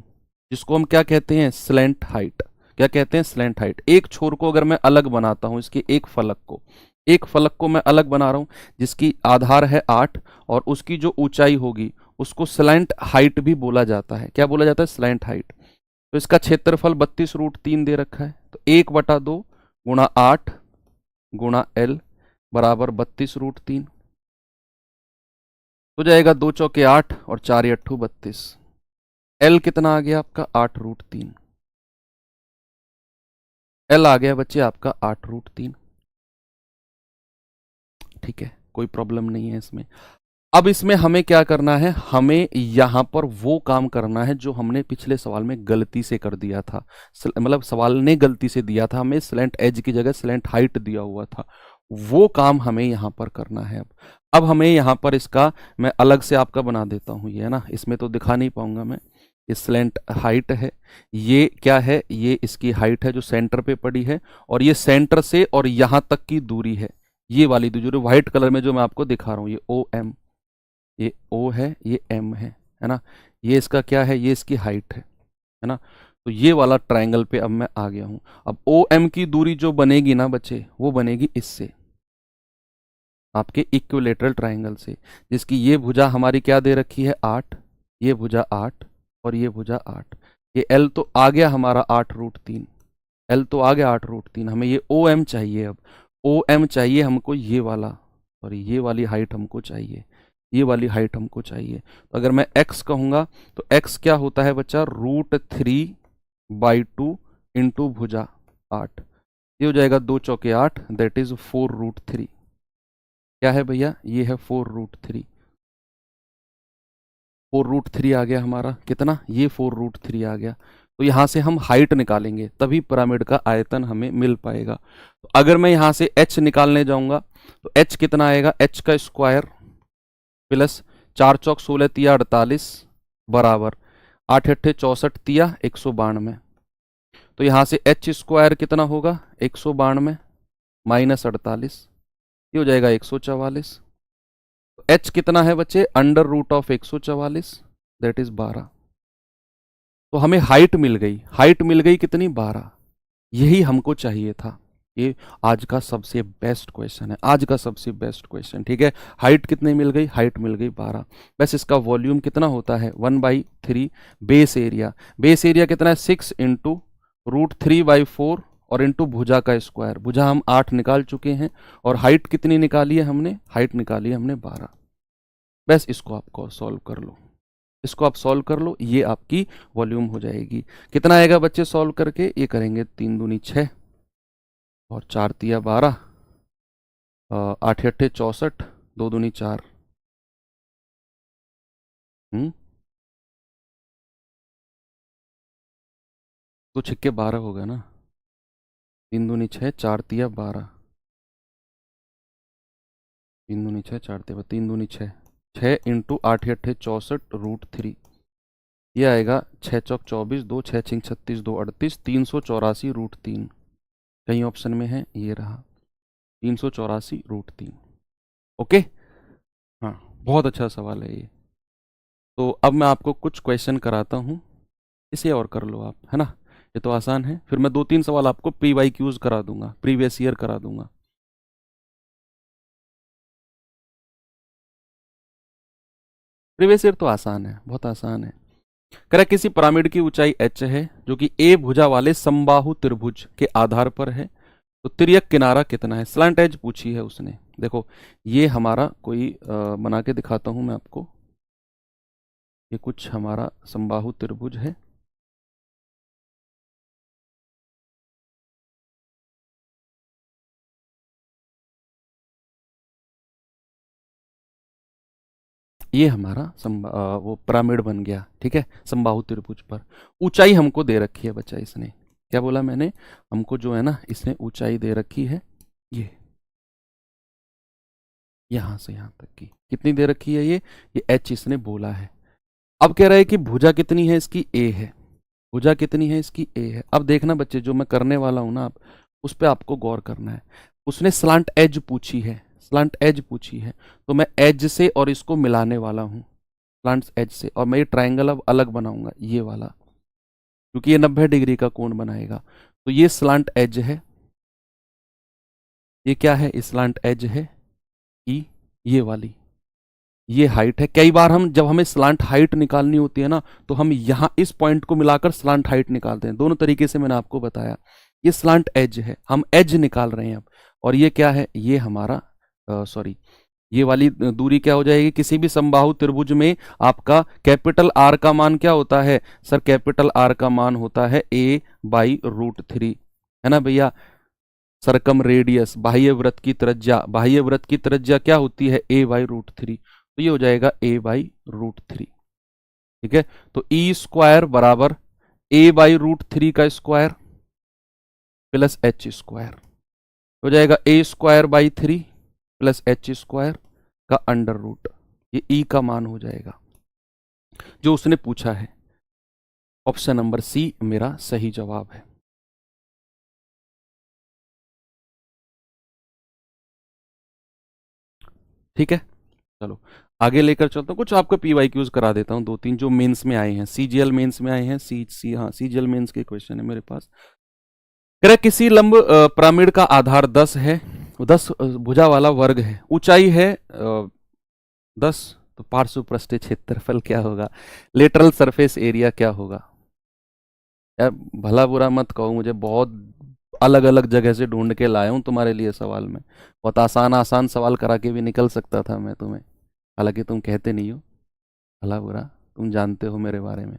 जिसको हम क्या कहते हैं, स्लैंट हाइट, क्या कहते हैं, स्लैंट हाइट। एक छोर को अगर मैं अलग बनाता हूं, इसके एक फलक को, एक फलक को मैं अलग बना रहा हूं जिसकी आधार है 8, और उसकी जो ऊंचाई होगी उसको स्लैंट हाइट भी बोला जाता है। क्या बोला जाता है, स्लैंट हाइट। तो इसका क्षेत्रफल 32√3 दे रखा है, तो 1/2 गुणा 8 गुणा l बराबर 32√3 हो जाएगा। 2 चौके 8 और 4 अट्ठू 32। l कितना आ गया आपका, 8√3। l आ गया बच्चे आपका 8√3। ठीक है, कोई प्रॉब्लम नहीं है इसमें। अब इसमें हमें क्या करना है, हमें यहां पर वो काम करना है जो हमने पिछले सवाल में गलती से कर दिया था। मतलब सवाल ने गलती से दिया था हमें, स्लैंट एज की जगह स्लैंट हाइट दिया हुआ था, वो काम हमें यहां पर करना है। अब हमें यहां पर इसका मैं अलग से आपका बना देता हूं, ये है ना, इसमें तो दिखा नहीं पाऊंगा मैं। ये स्लैंट हाइट है, ये क्या है, ये इसकी हाइट है जो सेंटर पे पड़ी है, और ये सेंटर से और यहां तक की दूरी है, ये वाली दूरी जो व्हाइट कलर में जो मैं आपको दिखा रहा हूं, ये OM, ये O है, ये M है ना। ये इसका क्या है, ये इसकी हाइट है ना। तो ये वाला ट्रायंगल पे अब मैं आ गया हूं। अब OM की दूरी जो बनेगी ना बच्चे, वो बनेगी इससे, आपके इक्विलेटरल ट्रायंगल से, जिसकी ये भुजा हमारी क्या दे रखी है, 8, ये भुजा 8 और ये भुजा 8। ये L तो आ गया हमारा 8√3, L तो आ गया 8√3। हमें ये OM चाहिए, अब OM चाहिए हमको ये वाला, और ये वाली हाइट हमको चाहिए, ये वाली हाइट हमको चाहिए। तो अगर मैं x कहूंगा तो x क्या होता है बच्चा, √3/2 इंटू भुजा 8, ये हो जाएगा 2 चौके 8, दैट इज 4√3। क्या है भैया, ये है 4√3, 4√3 आ गया हमारा, कितना, ये 4√3 आ गया। तो यहां से हम हाइट निकालेंगे, तभी पिरामिड का आयतन हमें मिल पाएगा। तो अगर मैं यहां से h निकालने जाऊंगा तो h कितना आएगा, h का स्क्वायर प्लस 4 चौक 16 तिया 48 बराबर 8 अट्ठे 64 तिया 192। तो यहां से h स्क्वायर कितना होगा, 192 माइनस 48, ये हो जाएगा 144। तो h कितना है बच्चे, √144, दैट इज 12। तो हमें हाइट मिल गई, हाइट मिल गई कितनी, 12। यही हमको चाहिए था। ये आज का सबसे बेस्ट क्वेश्चन है, आज का सबसे बेस्ट क्वेश्चन, ठीक है। हाइट कितनी मिल गई, हाइट मिल गई 12। बस इसका वॉल्यूम कितना होता है, 1/3। बेस एरिया, बेस एरिया कितना है, 6 इंटू √3/4 और इंटू भुजा का स्क्वायर। भुजा हम 8 निकाल चुके हैं, और हाइट कितनी निकाली है हमने, हाइट निकाली है हमने 12। बस इसको आपको सॉल्व कर लो, इसको आप सॉल्व कर लो, ये आपकी वॉल्यूम हो जाएगी। कितना आएगा बच्चे सॉल्व करके, ये करेंगे 3 दूनी 6 और 4 तिया 12, 8 अट्ठे 64, 2 दूनी 4, तो छिक्के 12 होगा ना, 3 दूनी 6, 4 तिया 12, 3 दूनी 6, 4 तिया 3 दूनी 6, 6 इंटू 8 अट्ठे 64√3, ये आएगा 6 चौक 24, 2 6 छिंग 36, 2 38, 384√3। कहीं ऑप्शन में है, ये रहा 384√3। ओके, हाँ बहुत अच्छा सवाल है ये। तो अब मैं आपको कुछ क्वेश्चन कराता हूँ, इसे और कर लो आप, है ना, ये तो आसान है। फिर मैं 2-3 सवाल आपको PYQs करा दूंगा, प्रीवियस ईयर करा दूंगा। प्रीवियस ईयर तो आसान है, बहुत आसान है। कह किसी पिरामिड की ऊंचाई h है जो कि a भुजा वाले समबाहु त्रिभुज के आधार पर है, तो तिर्यक किनारा कितना है, स्लैंट एज पूछी है उसने। देखो ये हमारा कोई बना के दिखाता हूं मैं आपको। ये कुछ हमारा समबाहु त्रिभुज है। ये हमारा वो पिरामिड बन गया, ठीक है, समबाहु त्रिभुज पर। ऊंचाई हमको दे रखी है बच्चा इसने, क्या बोला मैंने, हमको जो है ना इसने ऊंचाई दे रखी है, ये यहां से यहां तक की कितनी दे रखी है, ये एच इसने बोला है। अब कह रहा है कि भुजा कितनी है इसकी, ए है। भुजा कितनी है इसकी, ए है। अब देखना बच्चे जो मैं करने वाला हूं ना, आप उस पर आपको गौर करना है। उसने स्लांट एज पूछी है, स्लांट एज पूछी है, तो मैं एज से और इसको मिलाने वाला हूं, स्लांट एज से, और मैं ये ट्राइंगल अब अलग बनाऊंगा, ये वाला, क्योंकि ये 90 डिग्री का कोण बनाएगा। तो ये स्लांट एज है, ये क्या है, स्लांट एज है ई, ये वाली, ये हाइट है। कई बार हम जब हमें स्लांट हाइट निकालनी होती है ना, तो हम यहां इस पॉइंट को मिलाकर स्लांट हाइट निकालते हैं। दोनों तरीके से मैंने आपको बताया। ये स्लांट एज है, हम एज निकाल रहे हैं अब। और ये क्या है, ये हमारा सॉरी, ये वाली दूरी क्या हो जाएगी, किसी भी समबाहु त्रिभुज में आपका कैपिटल आर का मान क्या होता है सर, कैपिटल आर का मान होता है a/√3, है ना भैया। सरकम रेडियस, बाह्य वृत्त की त्रिज्या, बाह्य वृत्त की त्रिज्या क्या होती है, a/√3, तो ये हो जाएगा a/√3, ठीक है। तो ई स्क्वायर बराबर a/√3 का स्क्वायर प्लस एच स्क्वायर हो जाएगा, a² / 3 प्लस एच स्क्वायर का अंडर रूट, ये ई का मान हो जाएगा जो उसने पूछा है। ऑप्शन नंबर सी मेरा सही जवाब है। ठीक है, चलो आगे लेकर चलता हूँ। कुछ आपको PYQs करा देता हूँ, दो तीन जो मेंस में आए हैं, CGL मेंस में आए हैं, हाँ CGL मेंस के क्वेश्चन है मेरे पास। कह रहा किसी लंब पिरामिड का आधार 10 है, 10 भुजा वाला वर्ग है, ऊंचाई है 10, तो पार्श्व पृष्ठीय क्षेत्रफल क्या होगा, लेटरल सरफेस एरिया क्या होगा। यार भला बुरा मत कहो, मुझे बहुत अलग अलग जगह से ढूंढ के लाया हूँ तुम्हारे लिए सवाल में। बहुत आसान आसान सवाल करा के भी निकल सकता था मैं तुम्हें, हालांकि तुम कहते नहीं हो, भला बुरा तुम जानते हो मेरे बारे में।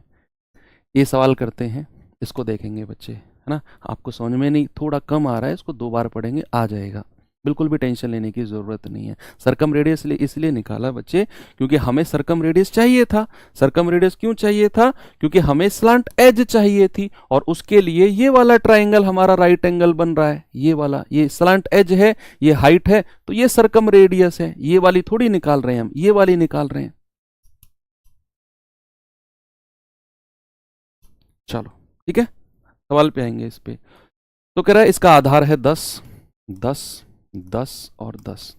ये सवाल करते हैं, इसको देखेंगे बच्चे, है ना। आपको समझ में नहीं, थोड़ा कम आ रहा है, इसको 2 बार पढ़ेंगे आ जाएगा, बिल्कुल भी टेंशन लेने की ज़रूरत नहीं है। सरकम रेडियस इसलिए निकाला बच्चे क्योंकि हमें सरकम रेडियस चाहिए था। सरकम रेडियस क्यों चाहिए था, क्योंकि हमें स्लांट एज चाहिए थी, और उसके लिए ये वाला ट्राइंगल हमारा राइट एंगल बन रहा है, ये वाला, ये स्लांट एज है, ये हाइट है, तो ये सरकम रेडियस है। ये वाली थोड़ी निकाल रहे हैं हम, ये वाली निकाल रहे हैं। चलो ठीक है, सवाल पे आएंगे इस पे। तो कह रहा है इसका आधार है 10, 10, 10 और 10।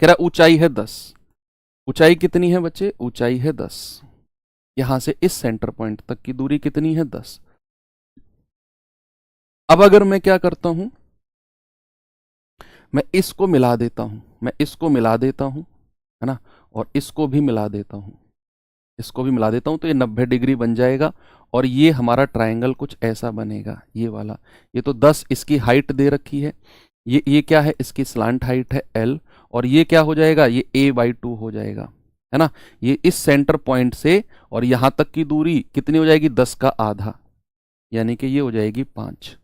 कह रहा है ऊंचाई है 10, ऊंचाई कितनी है बच्चे, ऊंचाई है 10, यहां से इस सेंटर पॉइंट तक की दूरी कितनी है, 10। अब अगर मैं क्या करता हूं, मैं इसको मिला देता हूं, मैं इसको मिला देता हूं, है ना, और इसको भी मिला देता हूं, इसको भी मिला देता हूं, तो ये 90 डिग्री बन जाएगा। और ये हमारा ट्राइंगल कुछ ऐसा बनेगा, ये वाला। ये तो 10 इसकी हाइट दे रखी है, ये क्या है, इसकी स्लांट हाइट है L, और ये क्या हो जाएगा, ये a/2 हो जाएगा, है ना। ये इस सेंटर पॉइंट से और यहां तक की दूरी कितनी हो जाएगी, 10 का आधा, यानी कि ये हो जाएगी 5।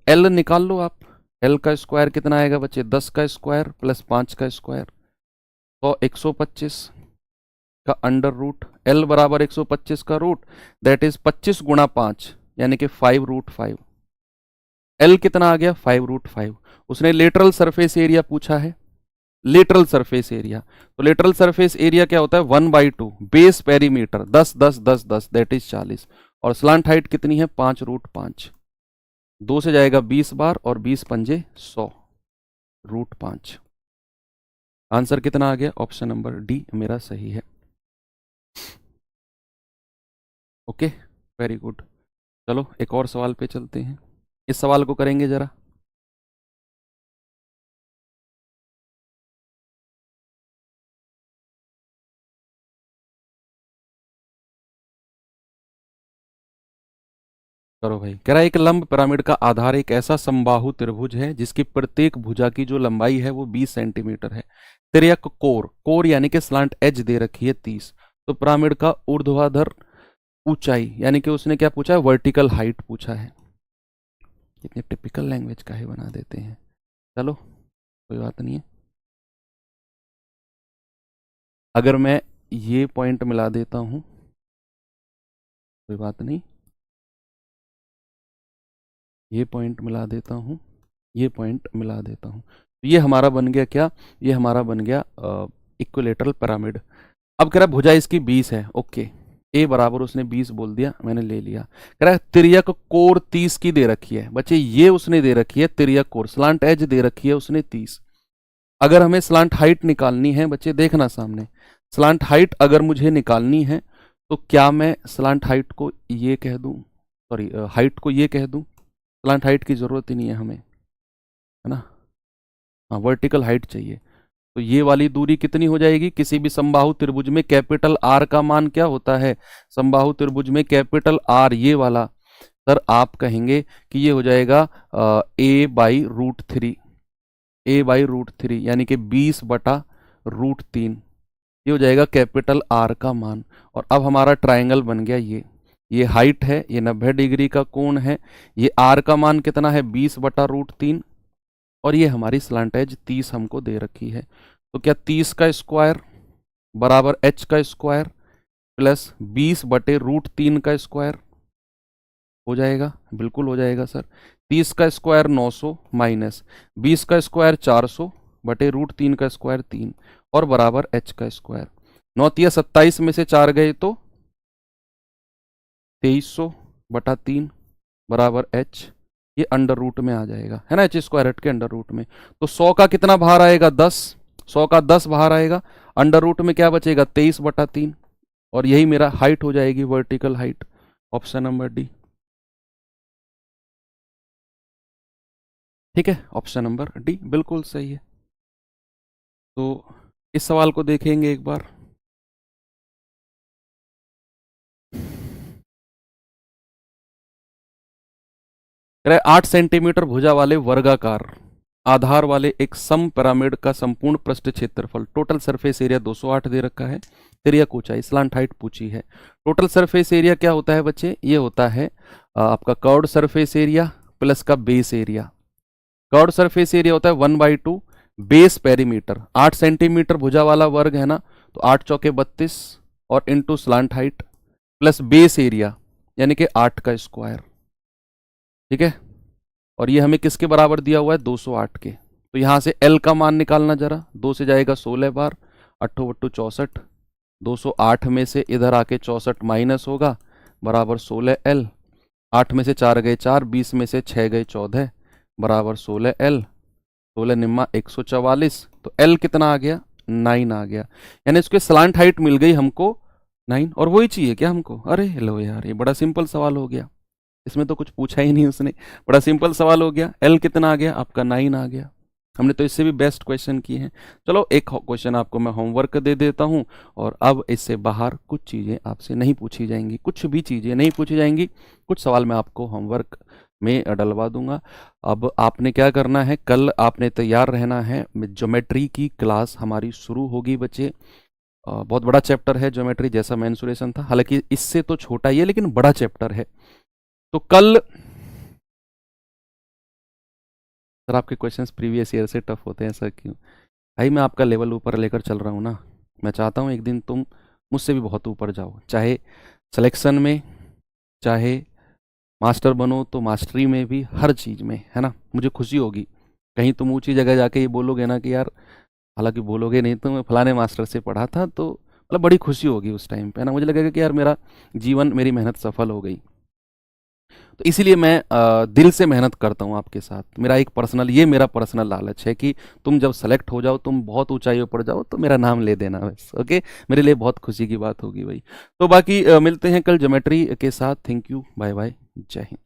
L निकाल लो आप, L का स्क्वायर कितना आएगा बच्चे, 10 का स्क्वायर प्लस 5 का स्क्वायर, तो 125 का अंडर रूट, L बराबर 125 का रूट, दैट इज 25 × 5, यानी कि 5√5। L कितना आ गया, 5√5। उसने लेटरल सरफेस एरिया पूछा है, लेटरल सरफेस एरिया, तो लेटरल सरफेस एरिया क्या होता है, 1/2 बेस पेरीमीटर, 10 10 10 10 दैट इज 40, और स्लांट हाइट कितनी है, 5√5। 2 से जाएगा 20 बार, और 20 पंजे 100, √5। आंसर कितना आ गया, ऑप्शन नंबर डी मेरा सही है। Okay, very good. चलो एक और सवाल पे चलते हैं, इस सवाल को करेंगे जरा। करो भाई। कह रहा है एक लंब पिरामिड का आधार एक ऐसा समबाहु त्रिभुज है जिसकी प्रत्येक भुजा की जो लंबाई है वो 20 सेंटीमीटर है। तिर्यक कोर, कोर यानी कि स्लांट एज दे रखी है 30। तो पिरामिड का ऊर्ध्वाधर ऊंचाई, यानी कि उसने क्या पूछा है, वर्टिकल हाइट पूछा है। इतने टिपिकल लैंग्वेज का ही बना देते हैं। चलो कोई बात नहीं है। अगर मैं ये पॉइंट मिला देता हूं, कोई बात नहीं, ये पॉइंट मिला देता हूं, ये पॉइंट मिला देता हूं, तो ये हमारा बन गया क्या, ये हमारा बन गया इक्विलेटरल पिरामिड। अब कह रहा है भुजा इसकी 20 है, ओके, ए बराबर उसने 20 बोल दिया, मैंने ले लिया। कह रहा है तिर्यक कोर 30 की दे रखी है बच्चे, ये उसने दे रखी है तिर्यक कोर, स्लांट एज दे रखी है उसने 30। अगर हमें स्लांट हाइट निकालनी है बच्चे, देखना सामने, स्लांट हाइट अगर मुझे निकालनी है तो क्या मैं स्लांट हाइट को ये कह दूं, सॉरी हाइट को ये कह दूं, स्लांट हाइट की जरूरत ही नहीं है हमें, है ना, हाँ वर्टिकल हाइट चाहिए। तो ये वाली दूरी कितनी हो जाएगी, किसी भी समबाहु त्रिभुज में कैपिटल आर का मान क्या होता है, समबाहु त्रिभुज में कैपिटल आर ये वाला, सर आप कहेंगे कि ये हो जाएगा a/√3, a/√3 यानी कि 20/√3, ये हो जाएगा कैपिटल आर का मान। और अब हमारा ट्राइंगल बन गया ये हाइट है, ये 90 डिग्री का कोण है, ये आर का मान कितना है 20/√3, और ये हमारी स्लांट एज 30 हमको दे रखी है। तो क्या 30 का स्क्वायर बराबर h का स्क्वायर प्लस 20/√3 का स्क्वायर हो जाएगा, बिल्कुल हो जाएगा सर। 30 का स्क्वायर 900 माइनस 20 का स्क्वायर 400/√3 का स्क्वायर 3 और बराबर h का स्क्वायर। 9×3 = 27 में से 4 गए तो 2300/3 बराबर h, ये अंडर रूट में आ जाएगा, है ना, h² हट के अंडर रूट में। तो 100 का कितना बाहर आएगा 10, 100 का 10 बाहर आएगा, अंडर रूट में क्या बचेगा 23/3, और यही मेरा हाइट हो जाएगी, vertical height. Option number D, ठीक है, ऑप्शन नंबर डी बिल्कुल सही है। तो इस सवाल को देखेंगे एक बार। 8 सेंटीमीटर भुजा वाले वर्गाकार आधार वाले एक सम पिरामिड का संपूर्ण पृष्ठ क्षेत्रफल, टोटल सरफेस एरिया 208 दे रखा है, तिर्यक ऊंचाई स्लांट हाइट पूछी है। टोटल सरफेस एरिया क्या होता है बच्चे, ये होता है आपका कर्व्ड सरफेस एरिया प्लस का base area. Curved surface area होता है 1/2 बेस पेरीमीटर। 8 सेंटीमीटर भुजा वाला वर्ग है ना, तो 8 चौके 32 और into slant height plus base area यानी कि 8 का स्क्वायर, ठीक है। और ये हमें किसके बराबर दिया हुआ है 208 के। तो यहां से L का मान निकालना जरा, 2 से जाएगा 16 बार, 8×8 = 64, 208 में से इधर आके 64 माइनस होगा बराबर 16L, 8 में से 4 गए 4, 20 में से 6 गए 14 बराबर 16L, 16 निम्मा 144, तो L कितना आ गया 9 आ गया, यानी इसके स्लांट हाइट मिल गई हमको 9। और वही चाहिए क्या हमको, अरे लो यार ये बड़ा सिंपल सवाल हो गया, इसमें तो कुछ पूछा ही नहीं उसने, बड़ा सिंपल सवाल हो गया। L कितना आ गया आपका 9 आ गया। हमने तो इससे भी बेस्ट क्वेश्चन किए हैं। चलो एक क्वेश्चन आपको मैं होमवर्क दे देता हूं, और अब इससे बाहर कुछ चीज़ें आपसे नहीं पूछी जाएंगी, कुछ भी चीज़ें नहीं पूछी जाएंगी, कुछ सवाल मैं आपको होमवर्क में डलवा दूंगा। अब आपने क्या करना है, कल आपने तैयार रहना है, ज्योमेट्री की क्लास हमारी शुरू होगी बच्चे। बहुत बड़ा चैप्टर है ज्योमेट्री, जैसा मेंसुरेशन था, हालांकि इससे तो छोटा ही है लेकिन बड़ा चैप्टर है। तो कल सर आपके क्वेश्चंस प्रीवियस ईयर से टफ होते हैं, ऐसा क्यों भाई, मैं आपका लेवल ऊपर लेकर चल रहा हूँ ना, मैं चाहता हूँ एक दिन तुम मुझसे भी बहुत ऊपर जाओ, चाहे सिलेक्शन में, चाहे मास्टर बनो तो मास्टरी में भी, हर चीज़ में, है ना। मुझे खुशी होगी कहीं तुम ऊंची जगह जाके ये बोलोगे ना कि यार, हालांकि बोलोगे नहीं तो मैं फलाने मास्टर से पढ़ा था, तो मतलब बड़ी खुशी होगी उस टाइम पे, है ना, मुझे लगेगा कि यार मेरा जीवन, मेरी मेहनत सफल हो गई। तो इसीलिए मैं दिल से मेहनत करता हूँ आपके साथ। मेरा एक पर्सनल, ये मेरा पर्सनल लालच है कि तुम जब सेलेक्ट हो जाओ, तुम बहुत ऊंचाइयों पर जाओ, तो मेरा नाम ले देना बस, ओके। मेरे लिए बहुत खुशी की बात होगी भाई। तो बाकी मिलते हैं कल ज्योमेट्री के साथ। थैंक यू, बाय बाय, जय हिंद।